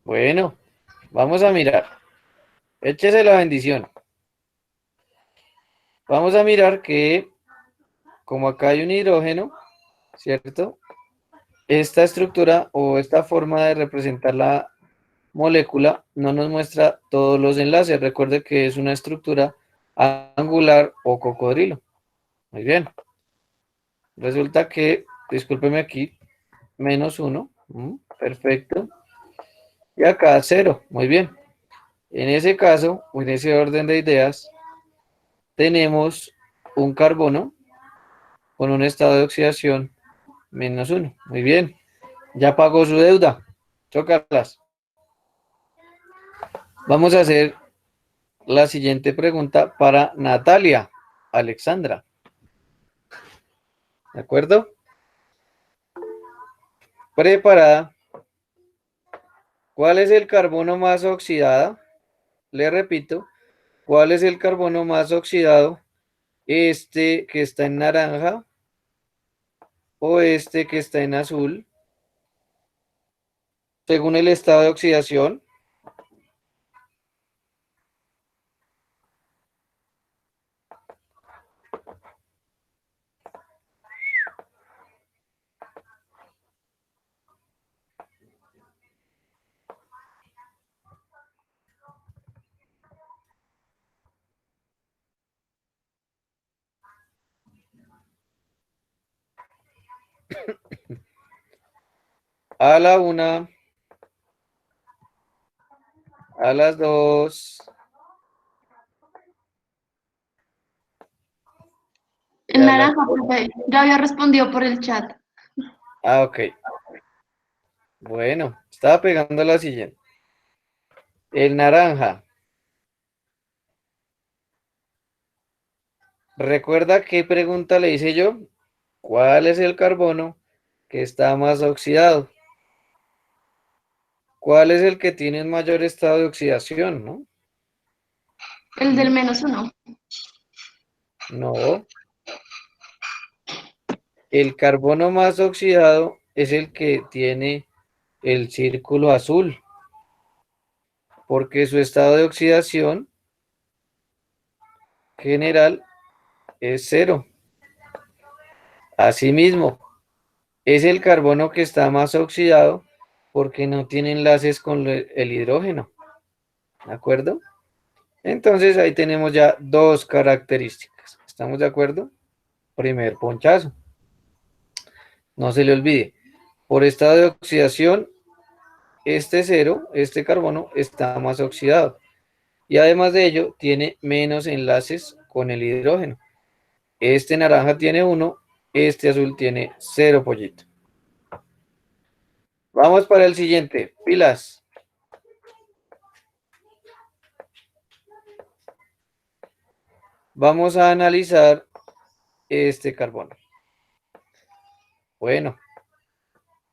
Bueno, vamos a mirar. Échese la bendición. Vamos a mirar que, como acá hay un hidrógeno, ¿cierto? Esta estructura o esta forma de representar la molécula no nos muestra todos los enlaces. Recuerde que es una estructura angular o cocodrilo. Muy bien. Resulta que, discúlpeme aquí, menos 1. Perfecto. Y acá 0. Muy bien. En ese caso, o en ese orden de ideas, tenemos un carbono con un estado de oxidación -1. Muy bien. Ya pagó su deuda. Chócalas. Vamos a hacer la siguiente pregunta para Natalia Alexandra. ¿De acuerdo? Preparada. ¿Cuál es el carbono más oxidado? Le repito, ¿cuál es el carbono más oxidado? ¿Este que está en naranja o este que está en azul? Según el estado de oxidación. A la una, a las dos. El Ya naranja, profe. Ya había respondido por el chat. Ok. Bueno, estaba pegando la siguiente. El naranja. ¿Recuerda qué pregunta le hice yo? ¿Cuál es el carbono que está más oxidado? ¿Cuál es el que tiene un mayor estado de oxidación, no? El del -1. No. El carbono más oxidado es el que tiene el círculo azul, porque su estado de oxidación general es 0. Asimismo, es el carbono que está más oxidado porque no tiene enlaces con el hidrógeno. ¿De acuerdo? Entonces ahí tenemos ya dos características. ¿Estamos de acuerdo? Primer ponchazo. No se le olvide. Por estado de oxidación, este 0, este carbono, está más oxidado. Y además de ello, tiene menos enlaces con el hidrógeno. Este naranja tiene 1, este azul tiene 0, pollito. Vamos para el siguiente. Pilas. Vamos a analizar este carbono. Bueno,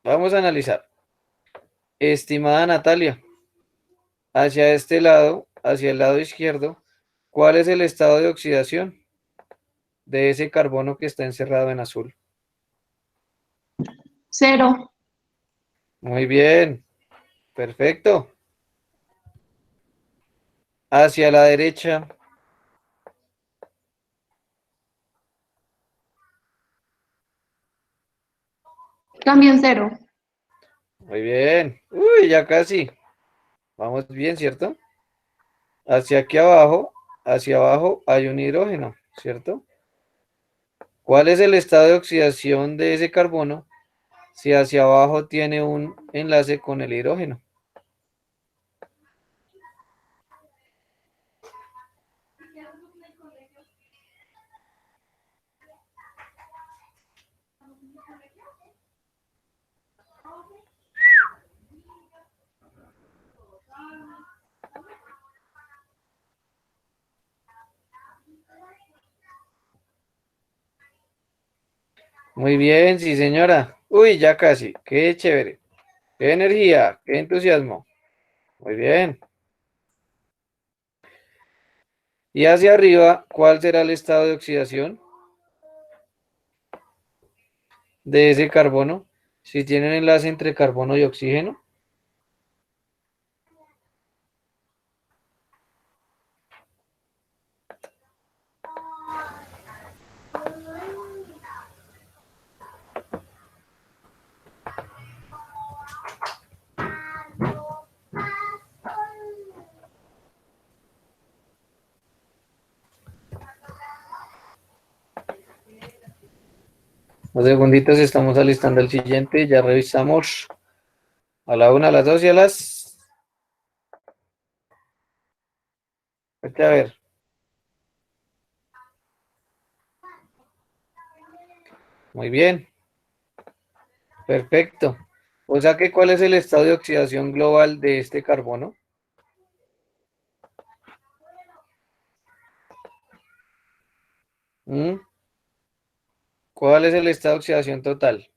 vamos a analizar. Estimada Natalia, hacia este lado, hacia el lado izquierdo, ¿cuál es el estado de oxidación de ese carbono que está encerrado en azul? 0. Muy bien, perfecto. Hacia la derecha, También 0. muy bien. Uy, ya casi. Vamos bien, ¿cierto? Hacia abajo hay un hidrógeno, ¿cierto? ¿Cuál es el estado de oxidación de ese carbono si hacia abajo tiene un enlace con el hidrógeno? Muy bien, sí, señora. Uy, ya casi. Qué chévere. Qué energía, qué entusiasmo. Muy bien. Y hacia arriba, ¿cuál será el estado de oxidación de ese carbono? Si tienen enlace entre carbono y oxígeno. Unos segunditos, estamos alistando el siguiente. Ya revisamos a la una, a las dos y a las... Vete a ver. Muy bien. Perfecto. O sea que, ¿cuál es el estado de oxidación global de este carbono? ¿Mm? ¿Cuál es el estado de oxidación total?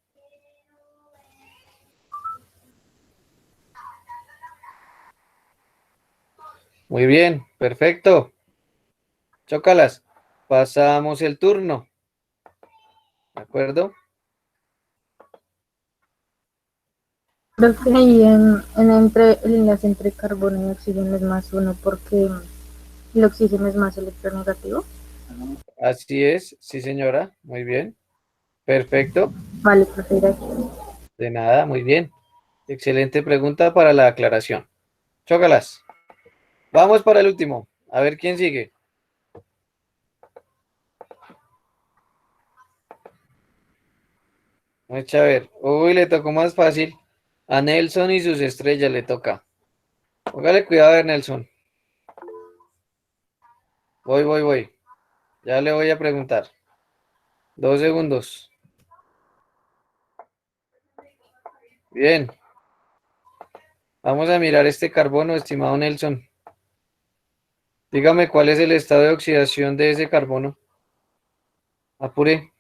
Muy bien, perfecto. Chócalas. Pasamos el turno. ¿De acuerdo? Creo que ahí el enlace entre carbono y oxígeno es más uno porque el oxígeno es más electronegativo. Así es, sí señora. Muy bien. Perfecto. Vale, profe, gracias. De nada, muy bien. Excelente pregunta para la aclaración. Chócalas. Vamos para el último. A ver quién sigue. Vamos a ver. Uy, le tocó más fácil. A Nelson y sus estrellas le toca. Póngale cuidado a ver, Nelson. Voy. Ya le voy a preguntar. 2 segundos. Bien. Vamos a mirar este carbono, estimado Nelson. Dígame cuál es el estado de oxidación de ese carbono. Apure.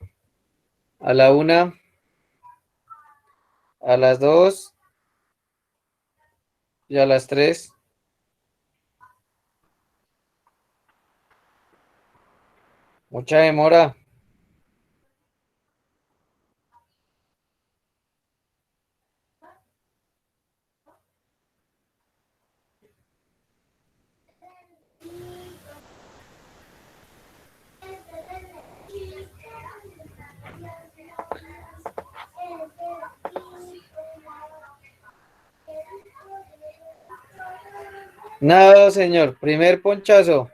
A la 1, a las 2 y a las 3. Mucha demora. Nada, señor. Primer ponchazo.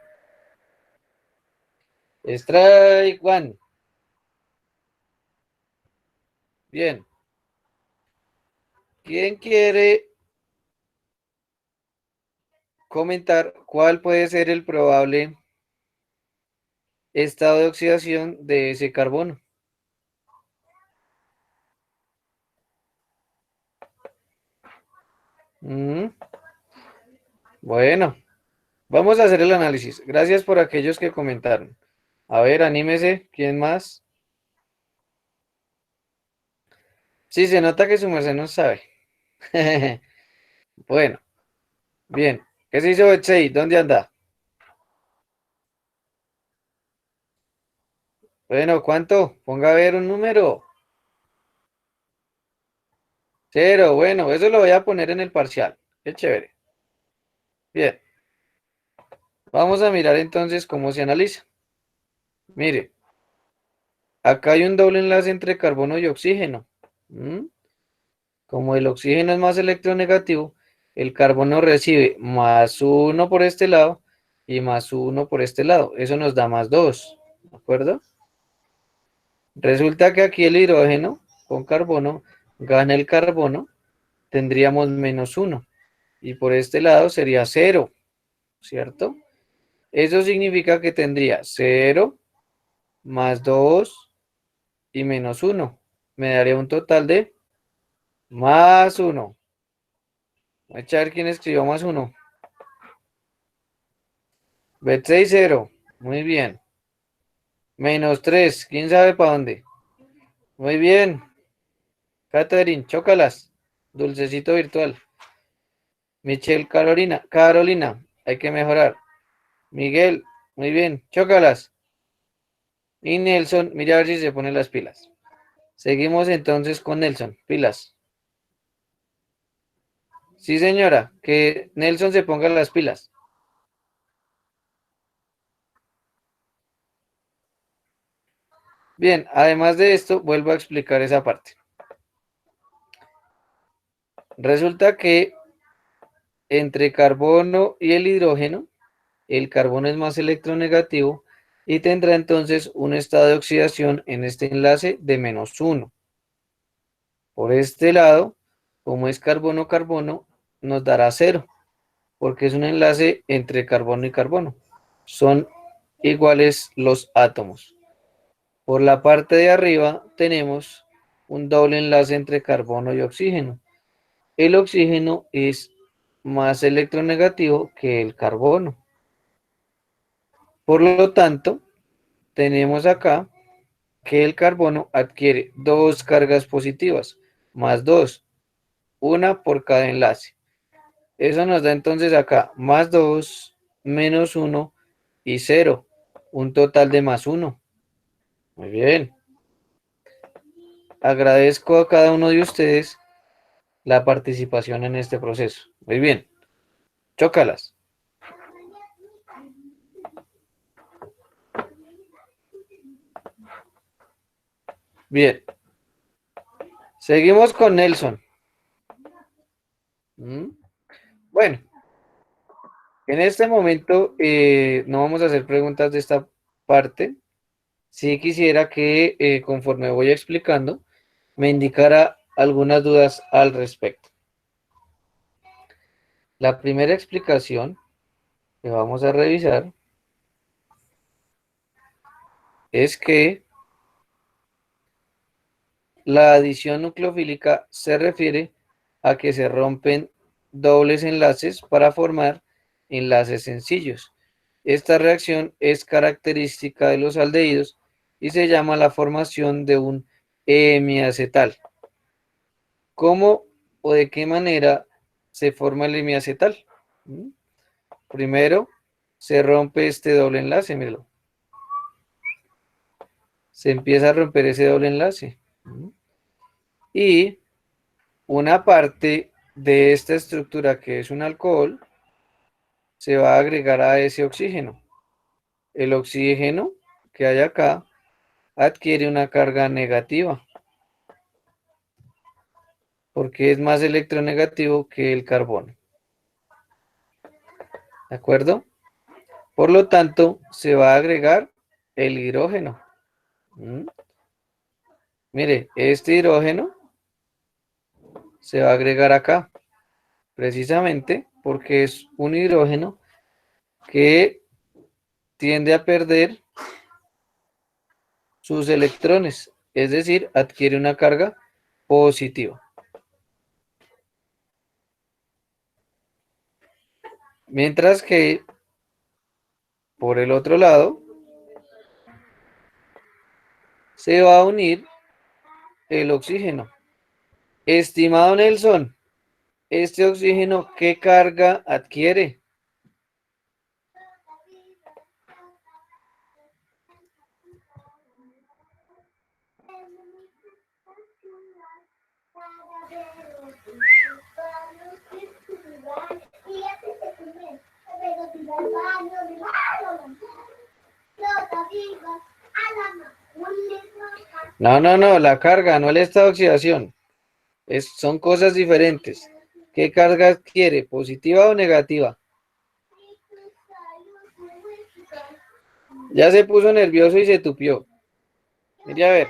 Strike one. Bien. ¿Quién quiere comentar cuál puede ser el probable estado de oxidación de ese carbono? Bueno, vamos a hacer el análisis. Gracias por aquellos que comentaron. A ver, anímese. ¿Quién más? Sí, se nota que su merced no sabe. Bueno, bien. ¿Qué se hizo Betsey? ¿Dónde anda? Bueno, ¿cuánto? Ponga a ver un número. 0, bueno, eso lo voy a poner en el parcial. Qué chévere. Bien. Vamos a mirar entonces cómo se analiza. Mire, acá hay un doble enlace entre carbono y oxígeno. ¿Mm? Como el oxígeno es más electronegativo, el carbono recibe +1 por este lado y +1 por este lado. Eso nos da +2. ¿De acuerdo? Resulta que aquí el hidrógeno con carbono gana el carbono, tendríamos -1. Y por este lado sería 0, ¿cierto? Eso significa que tendría 0 más 2 y -1. Me daría un total de +1. Voy a echar quién escribió +1. Bet6, 0. Muy bien. -3. ¿Quién sabe para dónde? Muy bien. Catherine, chócalas. Dulcecito virtual. Michelle, Carolina. Carolina, hay que mejorar. Miguel, muy bien. Chócalas. Y Nelson, mira a ver si se ponen las pilas. Seguimos entonces con Nelson. Pilas. Sí, señora. Que Nelson se ponga las pilas. Bien, además de esto, vuelvo a explicar esa parte. Resulta que entre carbono y el hidrógeno, el carbono es más electronegativo y tendrá entonces un estado de oxidación en este enlace de -1. Por este lado, como es carbono-carbono, nos dará 0, porque es un enlace entre carbono y carbono. Son iguales los átomos. Por la parte de arriba tenemos un doble enlace entre carbono y oxígeno. El oxígeno es más electronegativo que el carbono. Por lo tanto, tenemos acá que el carbono adquiere dos cargas positivas, más dos, una por cada enlace. Eso nos da entonces acá más 2, menos 1 y 0, un total de más 1. Muy bien. Agradezco a cada uno de ustedes la participación en este proceso. Muy bien. Chócalas. Bien. Seguimos con Nelson. Bueno, en este momento no vamos a hacer preguntas de esta parte. Sí quisiera que conforme voy explicando, me indicara algunas dudas al respecto. La primera explicación que vamos a revisar es que la adición nucleofílica se refiere a que se rompen dobles enlaces para formar enlaces sencillos. Esta reacción es característica de los aldehídos y se llama la formación de un hemiacetal. ¿Cómo o de qué manera se forma el hemiacetal? Primero, se rompe este doble enlace, míralo. Se empieza a romper ese doble enlace. Y una parte de esta estructura que es un alcohol se va a agregar a ese oxígeno. El oxígeno que hay acá adquiere una carga negativa porque es más electronegativo que el carbono. ¿De acuerdo? Por lo tanto, se va a agregar el hidrógeno. Mire, este hidrógeno se va a agregar acá, precisamente porque es un hidrógeno que tiende a perder sus electrones, es decir, adquiere una carga positiva. Mientras que, por el otro lado, se va a unir el oxígeno. Estimado Nelson, ¿este oxígeno qué carga adquiere? No, la carga, no el estado de oxidación. Son cosas diferentes. ¿Qué carga adquiere? ¿Positiva o negativa? Ya se puso nervioso y se tupió. Mire a ver.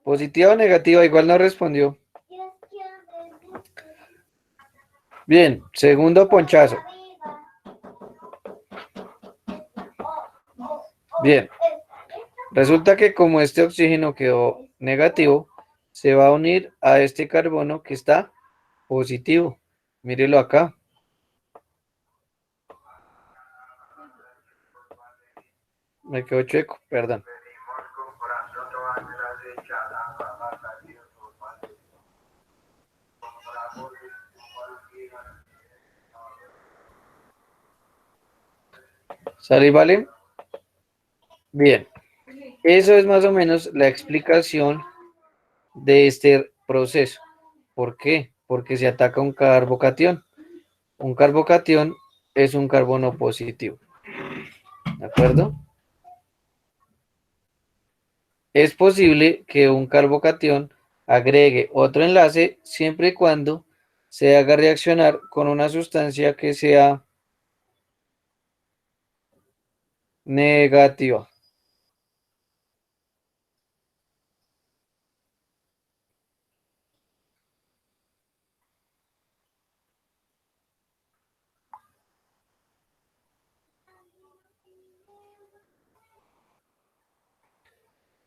¿Positiva o negativa? Igual no respondió. Bien, segundo ponchazo. Bien. Resulta que como este oxígeno quedó negativo, se va a unir a este carbono que está positivo. Mírelo acá. Me quedó chueco, perdón. ¿Sale, vale? Bien. Eso es más o menos la explicación de este proceso. ¿Por qué? Porque se ataca un carbocatión. Un carbocatión es un carbono positivo. ¿De acuerdo? Es posible que un carbocatión agregue otro enlace siempre y cuando se haga reaccionar con una sustancia que sea negativa.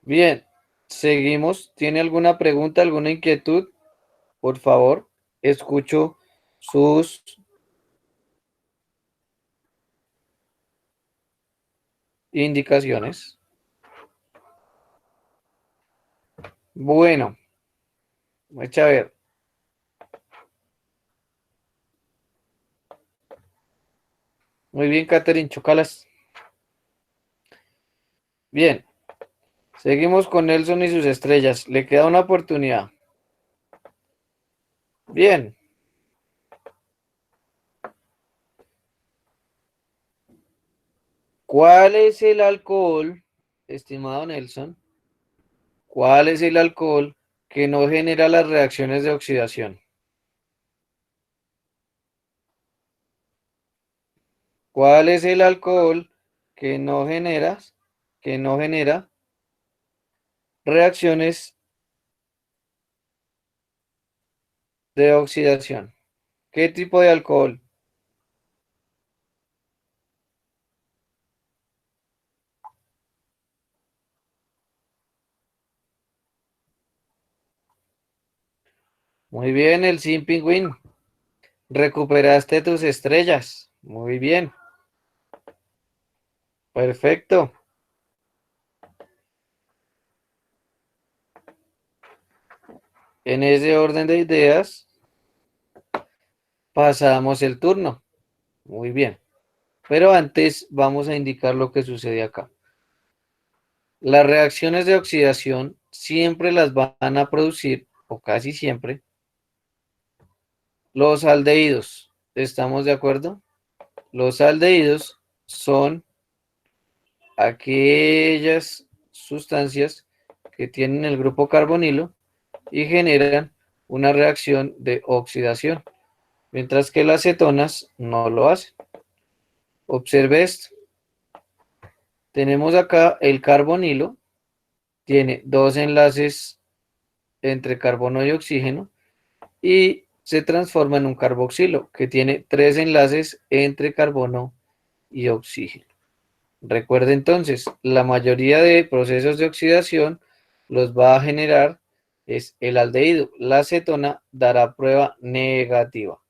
Bien, seguimos. ¿Tiene alguna pregunta, alguna inquietud? Por favor, escucho sus indicaciones. Bueno, vamos a ver. Muy bien, Catherine, chócalas. Bien, seguimos con Nelson y sus estrellas. Le queda una oportunidad. Bien. ¿Cuál es el alcohol, estimado Nelson? ¿Cuál es el alcohol que no genera las reacciones de oxidación? ¿Cuál es el alcohol que no genera reacciones de oxidación? ¿Qué tipo de alcohol? Muy bien, el Sin Pingüín. Recuperaste tus estrellas. Muy bien. Perfecto. En ese orden de ideas, pasamos el turno. Muy bien. Pero antes vamos a indicar lo que sucede acá. Las reacciones de oxidación siempre las van a producir, o casi siempre, los aldehídos. ¿Estamos de acuerdo? Los aldehídos son aquellas sustancias que tienen el grupo carbonilo y generan una reacción de oxidación, mientras que las cetonas no lo hacen. Observe esto. Tenemos acá el carbonilo, tiene dos enlaces entre carbono y oxígeno y se transforma en un carboxilo que tiene tres enlaces entre carbono y oxígeno. Recuerde entonces, la mayoría de procesos de oxidación los va a generar es el aldehído. La acetona dará prueba negativa.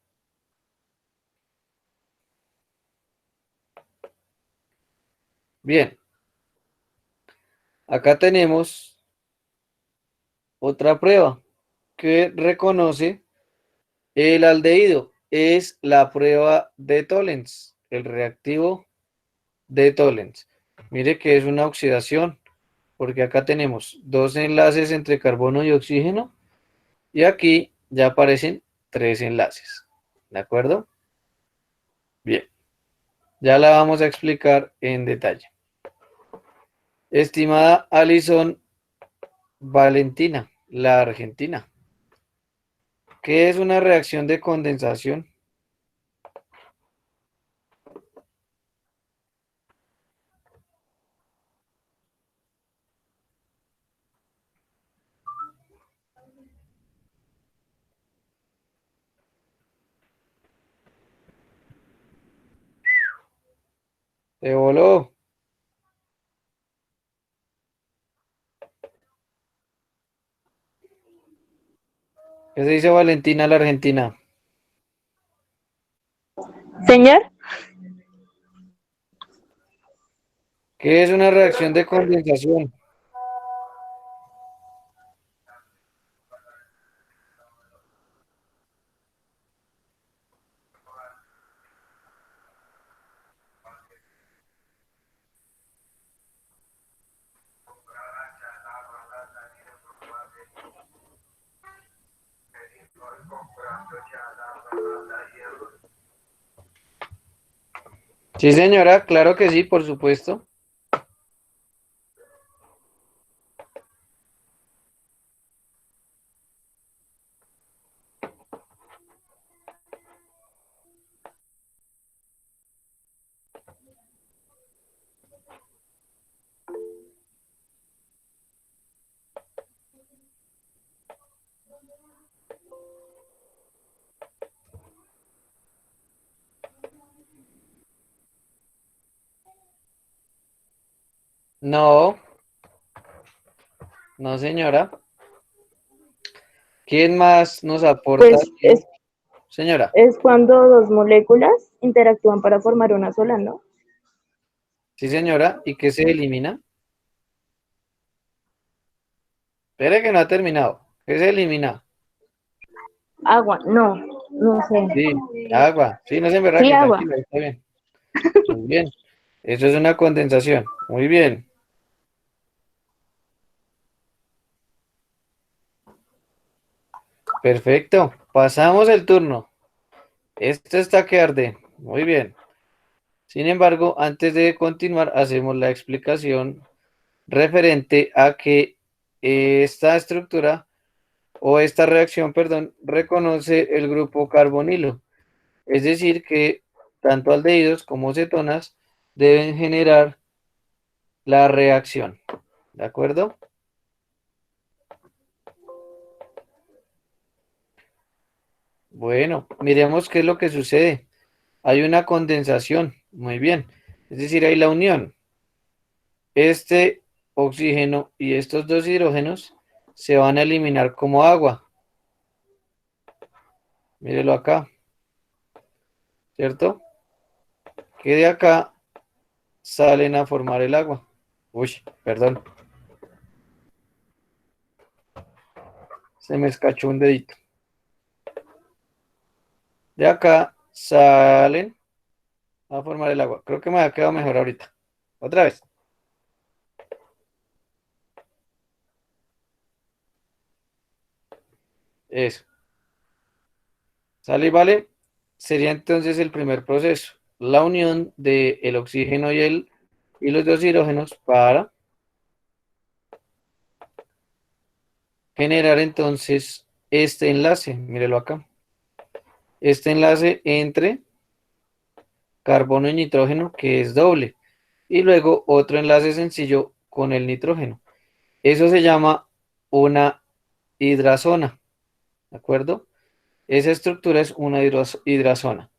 Bien, acá tenemos otra prueba que reconoce el aldehído. Es la prueba de Tollens, el reactivo de Tollens. Mire que es una oxidación, porque acá tenemos dos enlaces entre carbono y oxígeno, y aquí ya aparecen tres enlaces. ¿De acuerdo? Bien, ya la vamos a explicar en detalle. Estimada Alison Valentina, la argentina, ¿qué es una reacción de condensación? Se voló. ¿Qué se dice Valentina, la argentina? Señor, ¿Qué es una reacción de condensación? Sí, señora, claro que sí, por supuesto. No, No, señora. ¿Quién más nos aporta? Pues es, Señora. es cuando dos moléculas interactúan para formar una sola, ¿no? Sí, señora. ¿Y qué se elimina? Espere que no ha terminado. ¿Qué se elimina? Agua, no, no sé. Sí, agua. Sí, no se Sí, emberraque, agua. tranquilo, está bien. Muy bien. Eso es una condensación. Muy bien. Perfecto. Pasamos el turno. Esto está que arde. Muy bien. Sin embargo, antes de continuar, hacemos la explicación referente a que esta estructura o esta reacción, perdón, reconoce el grupo carbonilo. Es decir, que tanto aldehídos como cetonas deben generar la reacción. ¿De acuerdo? Bueno, miremos qué es lo que sucede. Hay una condensación. Muy bien. Es decir, hay la unión. Este oxígeno y estos dos hidrógenos se van a eliminar como agua. Mírelo acá, ¿cierto? Que de acá salen a formar el agua. Uy, perdón, se me escachó un dedito. De acá salen a formar el agua. Creo que me ha quedado mejor ahorita. Otra vez. Eso. ¿Sale y vale? Sería entonces el primer proceso. La unión del oxígeno y los dos hidrógenos para generar entonces este enlace. Mírelo acá. Este enlace entre carbono y nitrógeno que es doble. Y luego otro enlace sencillo con el nitrógeno. Eso se llama una hidrazona. ¿De acuerdo? Esa estructura es una hidrazona.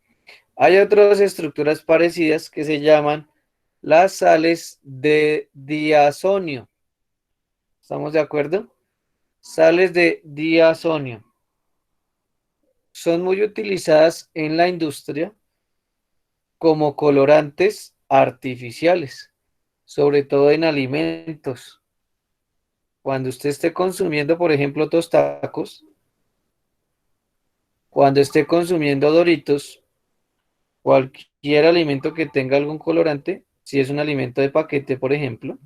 Hay otras estructuras parecidas que se llaman las sales de diazonio. ¿Estamos de acuerdo? Sales de diazonio. Son muy utilizadas en la industria como colorantes artificiales, sobre todo en alimentos. Cuando usted esté consumiendo, por ejemplo, tostacos, cuando esté consumiendo Doritos, cualquier alimento que tenga algún colorante, si es un alimento de paquete, por ejemplo,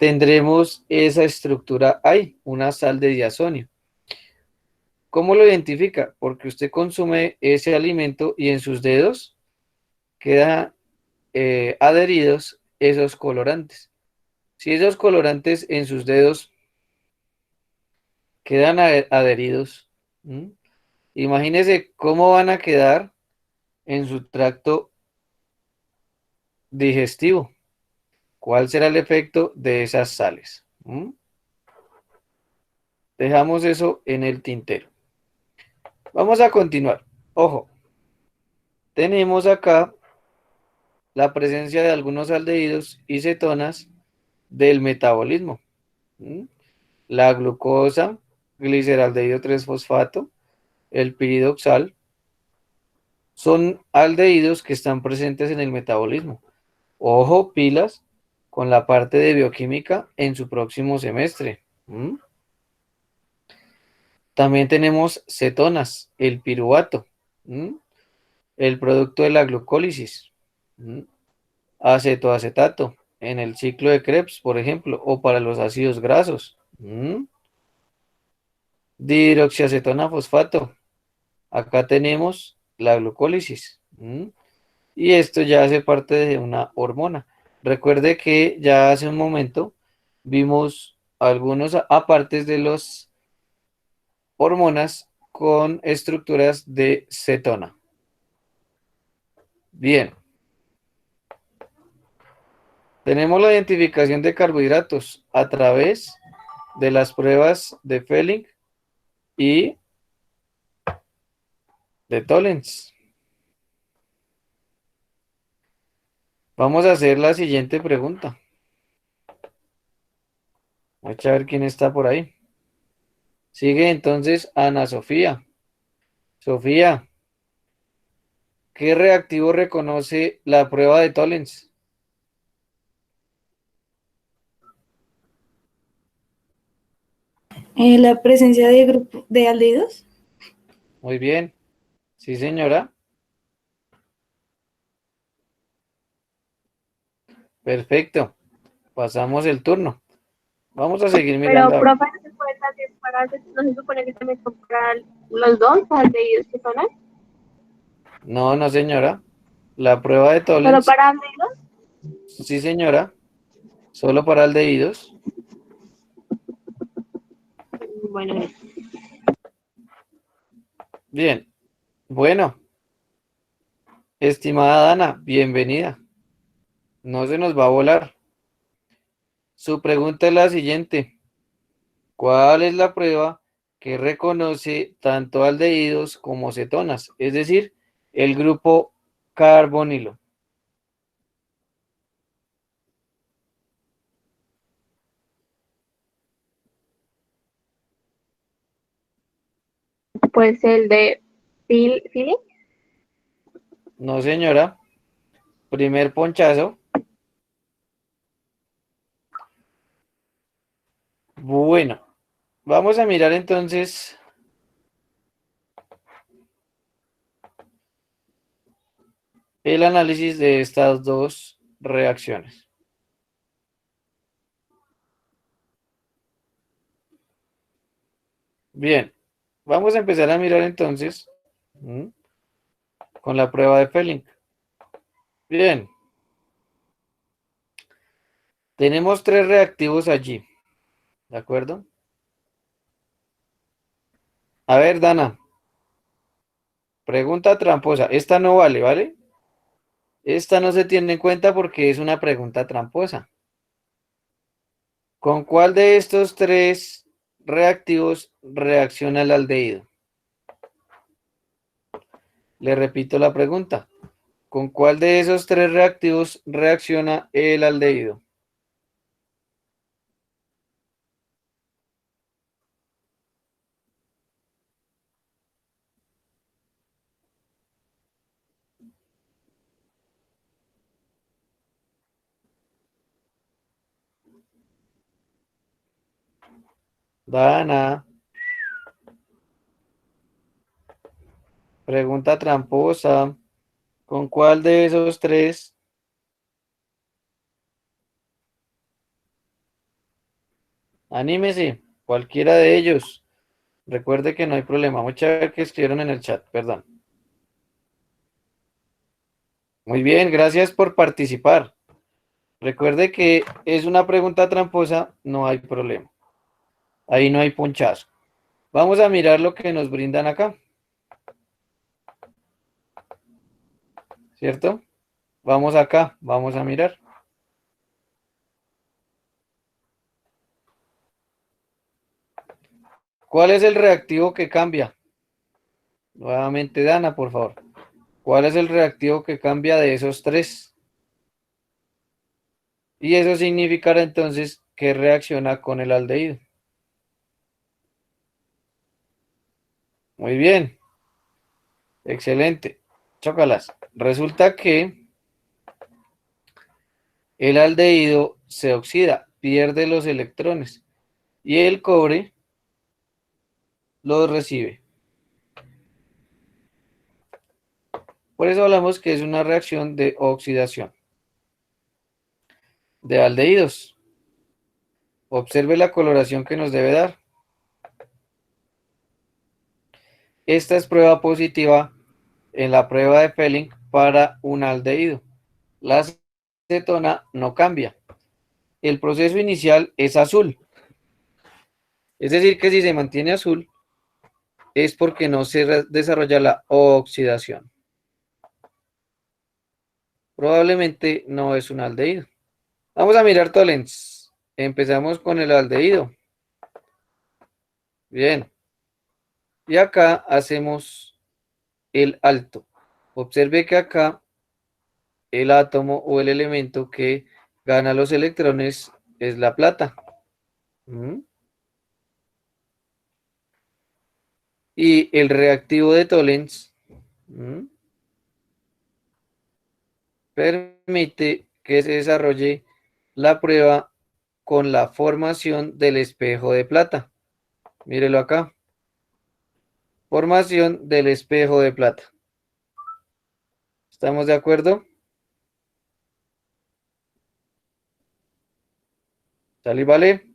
tendremos esa estructura ahí, una sal de diazonio. ¿Cómo lo identifica? Porque usted consume ese alimento y en sus dedos quedan adheridos esos colorantes. Si esos colorantes en sus dedos quedan adheridos, ¿m? Imagínese cómo van a quedar en su tracto digestivo. ¿Cuál será el efecto de esas sales? Dejamos eso en el tintero. Vamos a continuar. Ojo, tenemos acá la presencia de algunos aldehídos y cetonas del metabolismo. ¿Mm? La glucosa, gliceraldehído 3-fosfato, el piridoxal, son aldehídos que están presentes en el metabolismo. Ojo, pilas con la parte de bioquímica en su próximo semestre. ¿Mm? También tenemos cetonas, el piruvato, ¿Mm? El producto de la glucólisis, ¿Mm? Acetoacetato, en el ciclo de Krebs, por ejemplo, o para los ácidos grasos. ¿Mm? Dihidroxiacetona fosfato, acá tenemos la glucólisis. ¿Mm? Y esto ya hace parte de una hormona. Recuerde que ya hace un momento vimos algunos apartes de las hormonas con estructuras de cetona. Bien. Tenemos la identificación de carbohidratos a través de las pruebas de Fehling y de Tollens. Vamos a hacer la siguiente pregunta. Vamos a ver quién está por ahí. Sigue entonces Ana Sofía. Sofía, ¿qué reactivo reconoce la prueba de Tollens? La presencia de grupo de aldehídos. Muy bien. Sí, señora. Perfecto. Pasamos el turno. Vamos a seguir Pero, mirando. profe, ¿no se puede también no se supone que también son para los dos aldehídos que son ahí? No, no, señora. La prueba de ¿Solo Tollens, para aldehídos? sí, señora. Solo para aldehídos. Bueno, Bien. Bueno, estimada Dana, bienvenida. No se nos va a volar. Su pregunta es la siguiente. ¿Cuál es la prueba que reconoce tanto aldehídos como cetonas? Es decir, el grupo carbonilo. pues el de Philly. No, señora. Primer ponchazo. Bueno, vamos a mirar entonces el análisis de estas dos reacciones. Bien, vamos a empezar a mirar entonces con la prueba de Fehling. Bien, tenemos tres reactivos allí, ¿de acuerdo? A ver, Dana, pregunta tramposa. Esta no vale, ¿vale? Esta no se tiene en cuenta porque es una pregunta tramposa. ¿Con cuál de estos tres reactivos reacciona el aldehído? Le repito la pregunta. ¿Con cuál de esos tres reactivos reacciona el aldehído? Dana, pregunta tramposa. ¿Con cuál de esos tres? Anímese, cualquiera de ellos. Recuerde que no hay problema. Muchas gracias que escribieron en el chat, perdón. Muy bien, gracias por participar. Recuerde que es una pregunta tramposa, no hay problema. Ahí no hay punchazo. Vamos a mirar lo que nos brindan acá. ¿Cierto? Vamos acá, vamos a mirar. ¿Cuál es el reactivo que cambia? Nuevamente, Dana, por favor. ¿Cuál es el reactivo que cambia de esos tres? Y eso significará entonces que reacciona con el aldehído. Muy bien. Excelente. Chócalas. Resulta que el aldehído se oxida, pierde los electrones y el cobre los recibe. Por eso hablamos que es una reacción de oxidación de aldehídos. Observe la coloración que nos debe dar. Esta es prueba positiva en la prueba de Fehling para un aldehído. La cetona no cambia. El proceso inicial es azul. Es decir, que si se mantiene azul, es porque no se desarrolla la oxidación. Probablemente no es un aldehído. Vamos a mirar Tollens. Empezamos con el aldehído. Bien. Y acá hacemos el alto. Observe que acá el átomo o el elemento que gana los electrones es la plata. ¿Mm? Y el reactivo de Tollens permite que se desarrolle la prueba con la formación del espejo de plata. Mírelo acá. Formación del espejo de plata. ¿Estamos de acuerdo? ¿Sale y vale?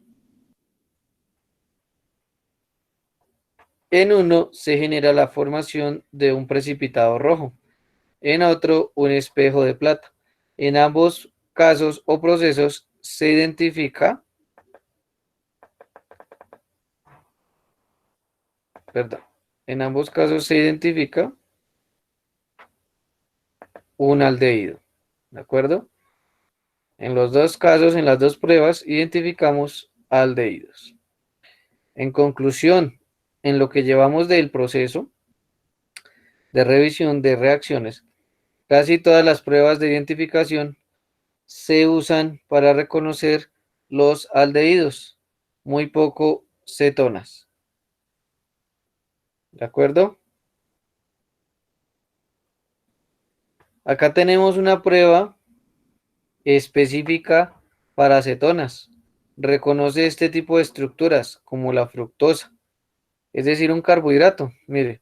En uno se genera la formación de un precipitado rojo. En otro, un espejo de plata. En ambos casos o procesos se identifica, perdón, en ambos casos se identifica un aldehído. ¿De acuerdo? En los dos casos, en las dos pruebas, identificamos aldehídos. En conclusión, en lo que llevamos del proceso de revisión de reacciones, casi todas las pruebas de identificación se usan para reconocer los aldehídos, muy poco cetonas. ¿De acuerdo? Acá tenemos una prueba específica para cetonas. Reconoce este tipo de estructuras como la fructosa, es decir, un carbohidrato. Mire,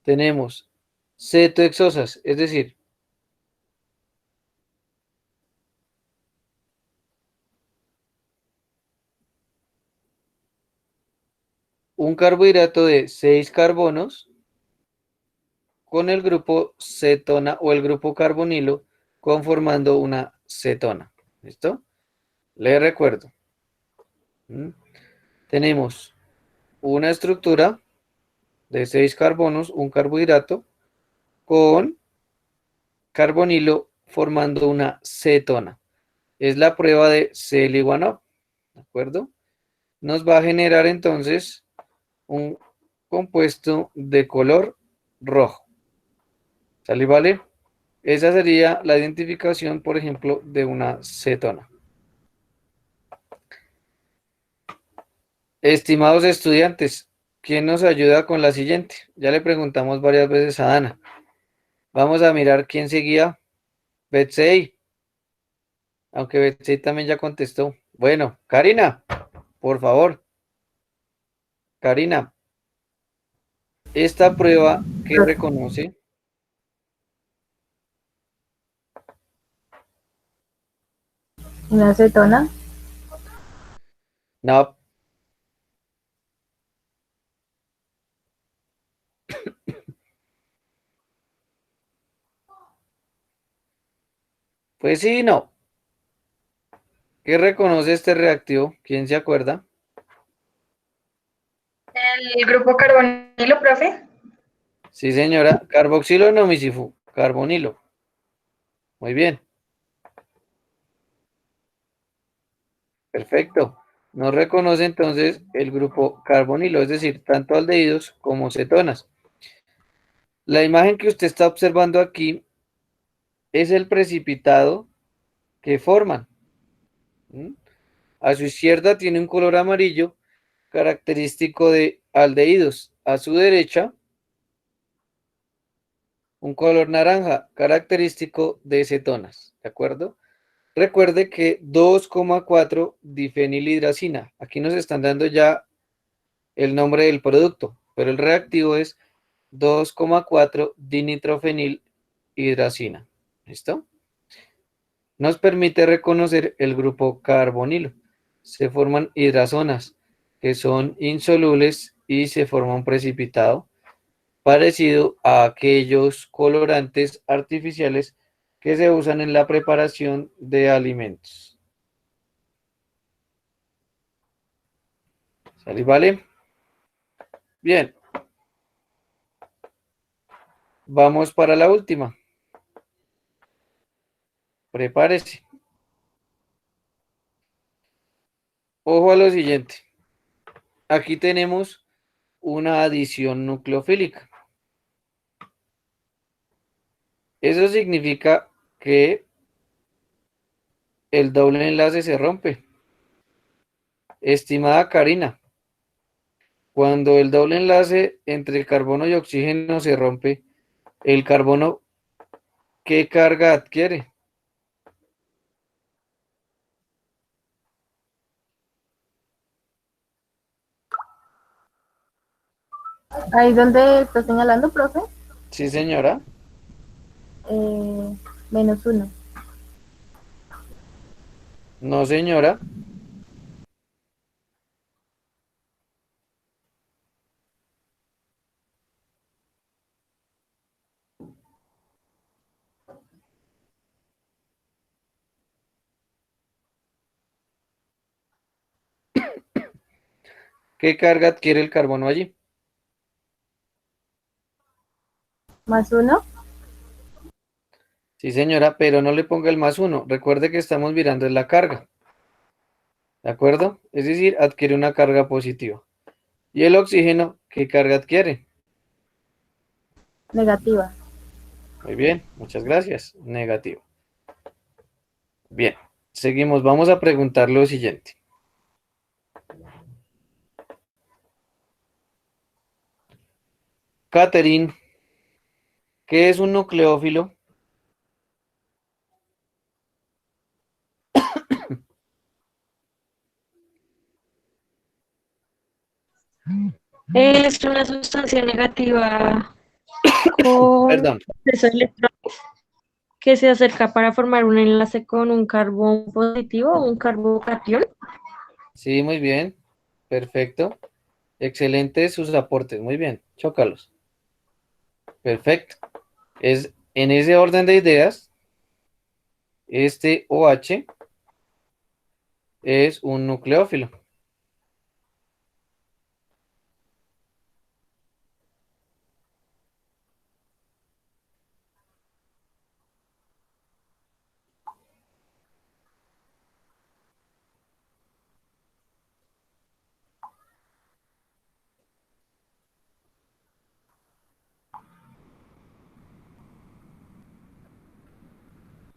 tenemos cetohexosas, es decir, un carbohidrato de 6 carbonos con el grupo cetona o el grupo carbonilo conformando una cetona. ¿Listo? Les recuerdo. Tenemos una estructura de 6 carbonos, un carbohidrato, con carbonilo formando una cetona. Es la prueba de Selig-Wanov, ¿de acuerdo? Nos va a generar entonces un compuesto de color rojo. ¿Sale y vale? Esa sería la identificación, por ejemplo, de una cetona. Estimados estudiantes, ¿quién nos ayuda con la siguiente? Ya le preguntamos varias veces a Ana. Vamos a mirar quién seguía. Betsey. Aunque Betsey también ya contestó. Bueno, Karina, por favor. Karina, esta prueba que reconoce. ¿Una acetona? No. Pues sí, no. ¿Qué reconoce este reactivo? ¿Quién se acuerda? El grupo carbonilo, profe. Sí, señora. Carboxilo no, misifu. Carbonilo. Muy bien. Perfecto. Nos reconoce entonces el grupo carbonilo, es decir, tanto aldehídos como cetonas. La imagen que usted está observando aquí es el precipitado que forman. A su izquierda tiene un color amarillo característico de aldehídos. A su derecha, un color naranja característico de cetonas. ¿De acuerdo? Recuerde que 2,4 difenilhidracina. Aquí nos están dando ya el nombre del producto, pero el reactivo es 2,4 dinitrofenilhidracina. ¿Listo? Nos permite reconocer el grupo carbonilo. Se forman hidrazonas que son insolubles y se forma un precipitado parecido a aquellos colorantes artificiales que se usan en la preparación de alimentos. ¿Sale? ¿Vale? Bien. Vamos para la última. Prepárese. Ojo a lo siguiente. Aquí tenemos una adición nucleofílica. Eso significa que el doble enlace se rompe. Estimada Karina, cuando el doble enlace entre carbono y oxígeno se rompe, el carbono, ¿qué carga adquiere? Ahí donde está señalando, profe, Sí, señora. -1. No, señora. ¿Qué carga adquiere el carbono allí? +1. Sí, señora, pero no le ponga el +1. Recuerde que estamos mirando en la carga. ¿De acuerdo? Es decir, adquiere una carga positiva. ¿Y el oxígeno, qué carga adquiere? Negativa. Muy bien, muchas gracias. Negativo. Bien, seguimos. Vamos a preguntar lo siguiente. Catherine, ¿qué es un nucleófilo? Es una sustancia negativa con Perdón. exceso de electrones que se acerca para formar un enlace con un carbón positivo o un carbocatión. Sí, muy bien. Perfecto. Excelentes sus aportes. Muy bien. Chócalos. Perfecto. Es en ese orden de ideas, este OH es un nucleófilo.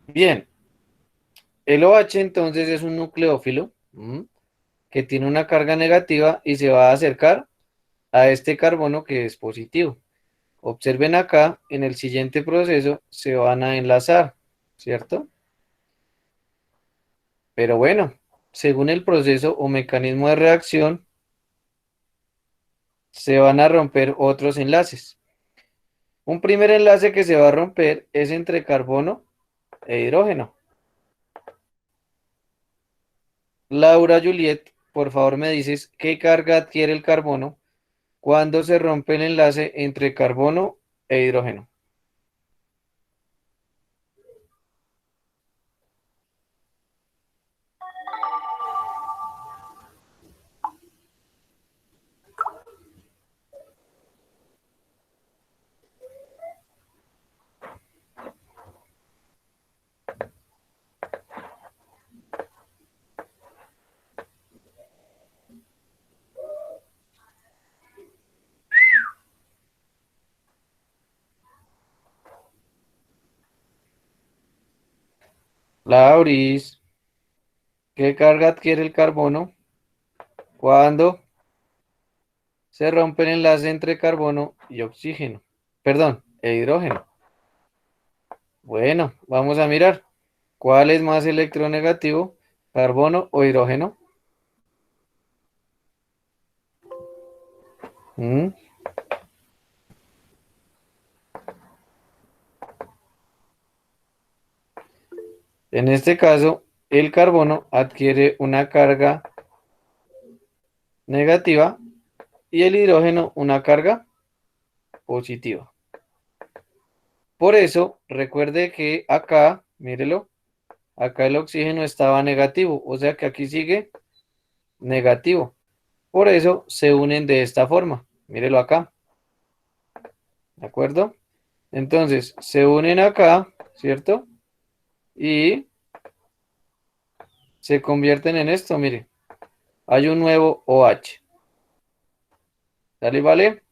Bien. El OH entonces es un nucleófilo que tiene una carga negativa y se va a acercar a este carbono que es positivo. Observen acá, en el siguiente proceso se van a enlazar, ¿cierto? Pero bueno, según el proceso o mecanismo de reacción, se van a romper otros enlaces. Un primer enlace que se va a romper es entre carbono e hidrógeno. Laura Juliet, por favor me dices qué carga adquiere el carbono cuando se rompe el enlace entre carbono e hidrógeno. Lauris, ¿qué carga adquiere el carbono cuando se rompe el enlace entre carbono y oxígeno? Perdón, e hidrógeno. Bueno, vamos a mirar. ¿Cuál es más electronegativo, carbono o hidrógeno? ¿Mm? En este caso, el carbono adquiere una carga negativa y el hidrógeno una carga positiva. Por eso, recuerde que acá, mírelo, acá el oxígeno estaba negativo, o sea que aquí sigue negativo. Por eso se unen de esta forma. Mírelo acá, ¿de acuerdo? Entonces, se unen acá, ¿cierto? Y se convierten en esto, mire. Hay un nuevo OH. ¿Dale, vale?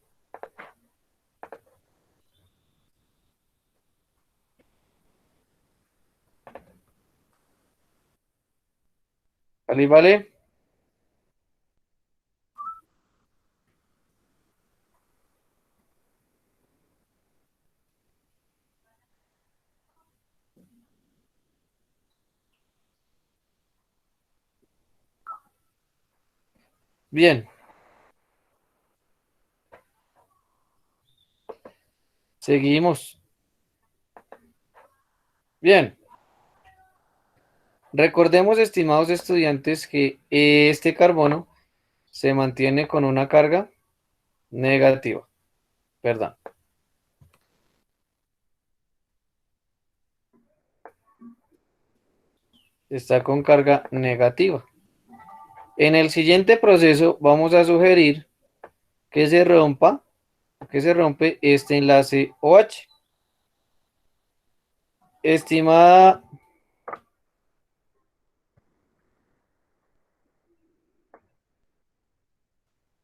¿Dale, vale? Bien. Seguimos. Bien. Recordemos, estimados estudiantes, que este carbono se mantiene con una carga negativa. Perdón. Está con carga negativa. En el siguiente proceso vamos a sugerir que se rompe este enlace OH. Estimada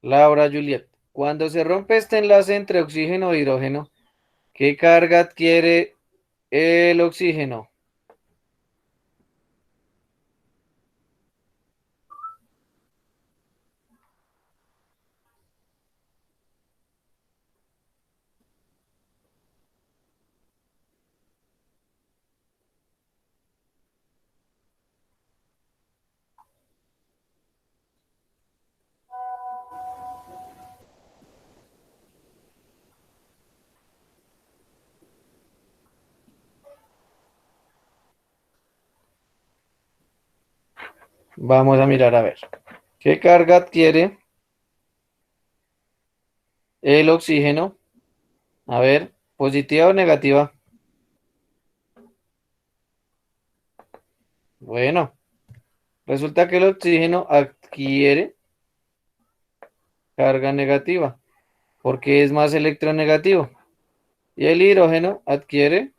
Laura Juliet, cuando se rompe este enlace entre oxígeno e hidrógeno, ¿qué carga adquiere el oxígeno? Vamos a mirar a ver. ¿Qué carga adquiere el oxígeno? A ver, ¿positiva o negativa? Bueno, resulta que el oxígeno adquiere carga negativa, porque es más electronegativo. Y el hidrógeno adquiere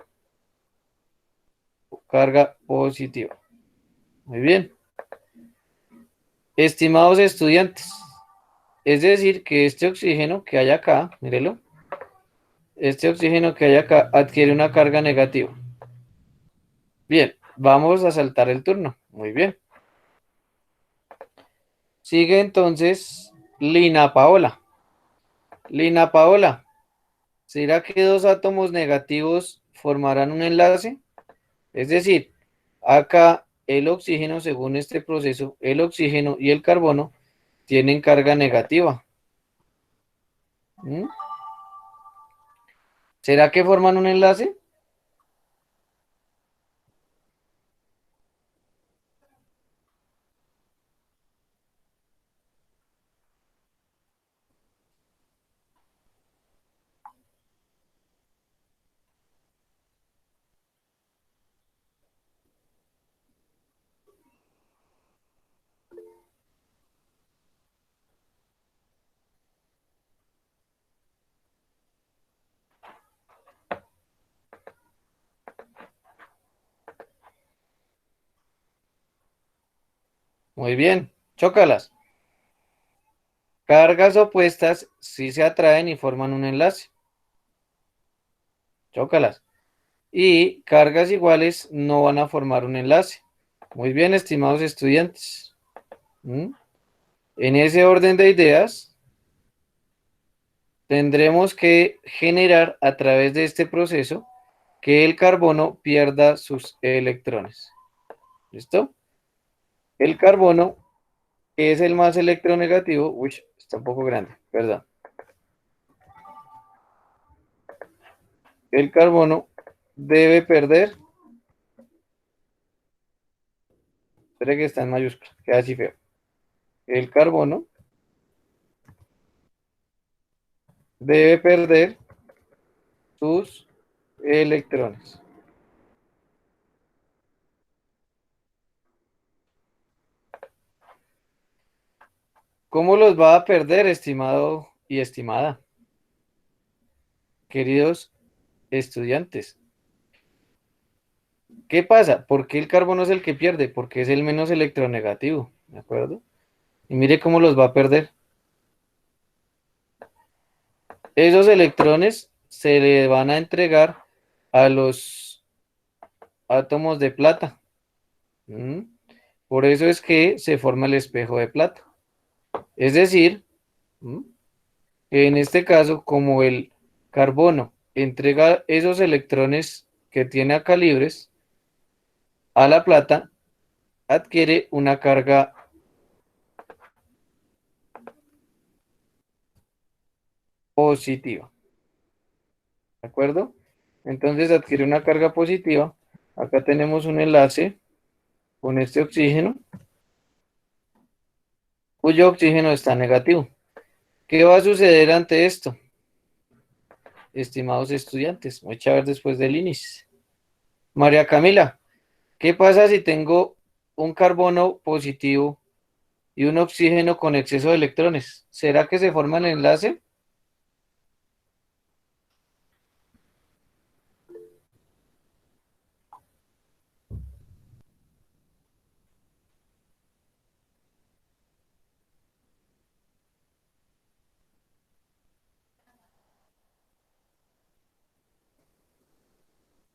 carga positiva. Muy bien. Estimados estudiantes, es decir, que este oxígeno que hay acá, mírelo, este oxígeno que hay acá adquiere una carga negativa. Bien, vamos a saltar el turno. Muy bien. Sigue entonces Lina Paola. Lina Paola, ¿será que dos átomos negativos formarán un enlace? Es decir, acá el oxígeno, según este proceso, el oxígeno y el carbono tienen carga negativa. ¿Mm? ¿Será que forman un enlace? Muy bien, chócalas. Cargas opuestas sí se atraen y forman un enlace. Chócalas. Y cargas iguales no van a formar un enlace. Muy bien, estimados estudiantes. ¿Mm? En ese orden de ideas, tendremos que generar a través de este proceso que el carbono pierda sus electrones. ¿Listo? El carbono, que es el más electronegativo, uy, está un poco grande, perdón. El carbono debe perder, espera que está en mayúscula, queda así feo. El carbono debe perder sus electrones. ¿Cómo los va a perder, estimado y estimada? Queridos estudiantes. ¿Qué pasa? ¿Por qué el carbono es el que pierde? Porque es el menos electronegativo, ¿de acuerdo? Y mire cómo los va a perder. Esos electrones se le van a entregar a los átomos de plata. ¿Mm? Por eso es que se forma el espejo de plata. Es decir, en este caso, como el carbono entrega esos electrones que tiene acá libres a la plata, adquiere una carga positiva. ¿De acuerdo? Entonces adquiere una carga positiva. Acá tenemos un enlace con este oxígeno, cuyo oxígeno está negativo. ¿Qué va a suceder ante esto? Estimados estudiantes, muchas ver después del índice. María Camila, ¿qué pasa si tengo un carbono positivo y un oxígeno con exceso de electrones? ¿Será que se forma el enlace?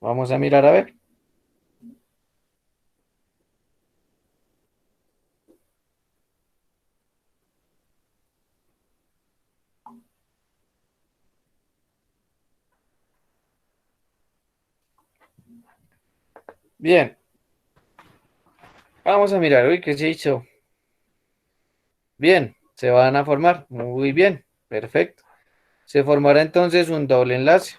Vamos a mirar a ver. Bien. Vamos a mirar. Uy, ¿qué se hizo? Bien, se van a formar. Muy bien, perfecto. Se formará entonces un doble enlace.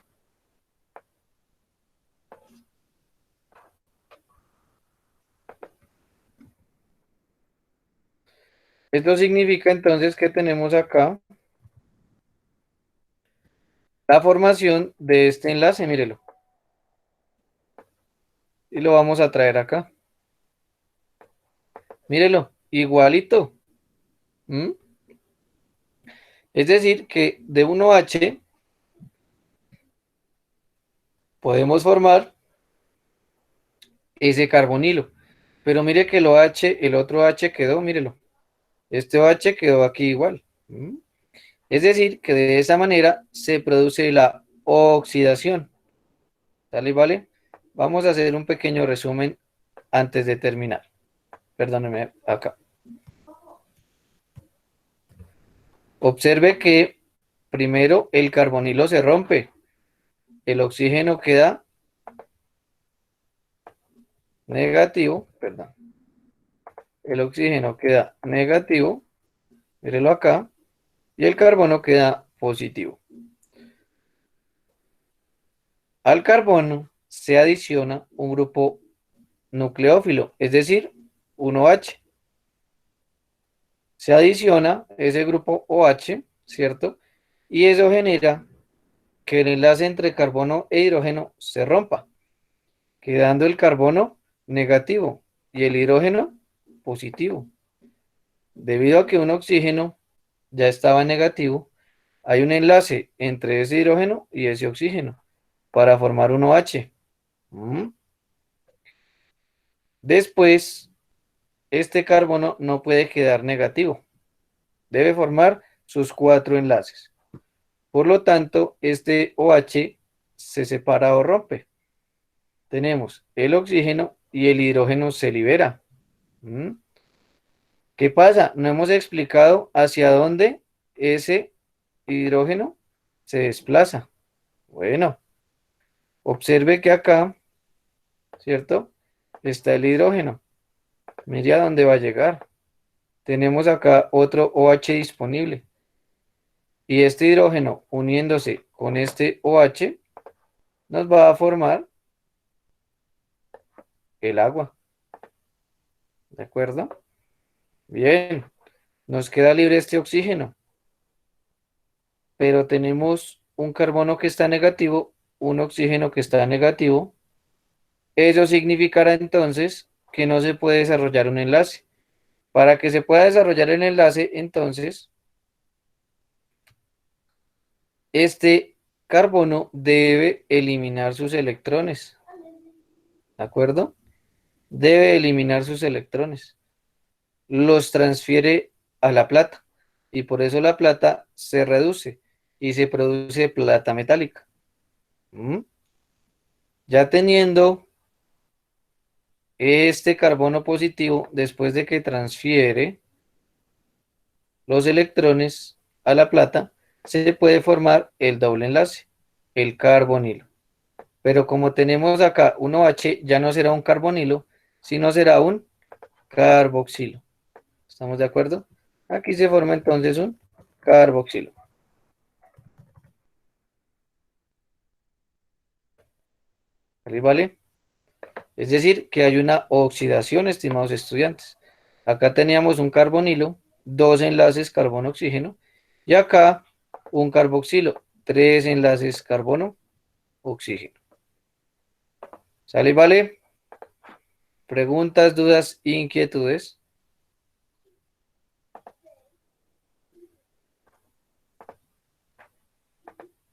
Esto significa entonces que tenemos acá la formación de este enlace, mírelo. Y lo vamos a traer acá. Mírelo, igualito. ¿Mm? Es decir, que de 1H podemos formar ese carbonilo. Pero mire que el otro H quedó, mírelo. Este OH quedó aquí igual. ¿Mm? Es decir, que de esa manera se produce la oxidación. ¿Sale, vale? Vamos a hacer un pequeño resumen antes de terminar. Perdónenme acá. Observe que primero el carbonilo se rompe. El oxígeno queda negativo, perdón. El oxígeno queda negativo. Mírelo acá. Y el carbono queda positivo. Al carbono se adiciona un grupo nucleófilo, es decir, 1H. Se adiciona ese grupo OH, ¿cierto? Y eso genera que el enlace entre carbono e hidrógeno se rompa, quedando el carbono negativo y el hidrógeno positivo. Debido a que un oxígeno ya estaba negativo, hay un enlace entre ese hidrógeno y ese oxígeno para formar un OH. Después, este carbono no puede quedar negativo. Debe formar sus 4 enlaces. Por lo tanto, este OH se separa o rompe. Tenemos el oxígeno y el hidrógeno se libera. ¿Qué pasa? No hemos explicado hacia dónde ese hidrógeno se desplaza. Bueno, observe que acá, ¿cierto? Está el hidrógeno. Mire a dónde va a llegar. Tenemos acá otro OH disponible. Y este hidrógeno uniéndose con este OH nos va a formar el agua. ¿De acuerdo? Bien. Nos queda libre este oxígeno. Pero tenemos un carbono que está negativo, un oxígeno que está negativo. Eso significará entonces que no se puede desarrollar un enlace. Para que se pueda desarrollar el enlace, entonces, este carbono debe eliminar sus electrones. ¿De acuerdo? Debe eliminar sus electrones. Los transfiere a la plata. Y por eso la plata se reduce y se produce plata metálica. Ya teniendo este carbono positivo, después de que transfiere los electrones a la plata, se puede formar el doble enlace, el carbonilo. Pero como tenemos acá un OH, ya no será un carbonilo, sino será un carboxilo. ¿Estamos de acuerdo? Aquí se forma entonces un carboxilo. ¿Vale? ¿Vale? Es decir, que hay una oxidación, estimados estudiantes. Acá teníamos un carbonilo, 2 enlaces carbono-oxígeno, y acá un carboxilo, 3 enlaces carbono-oxígeno. ¿Sale? ¿Vale? Preguntas, dudas, inquietudes.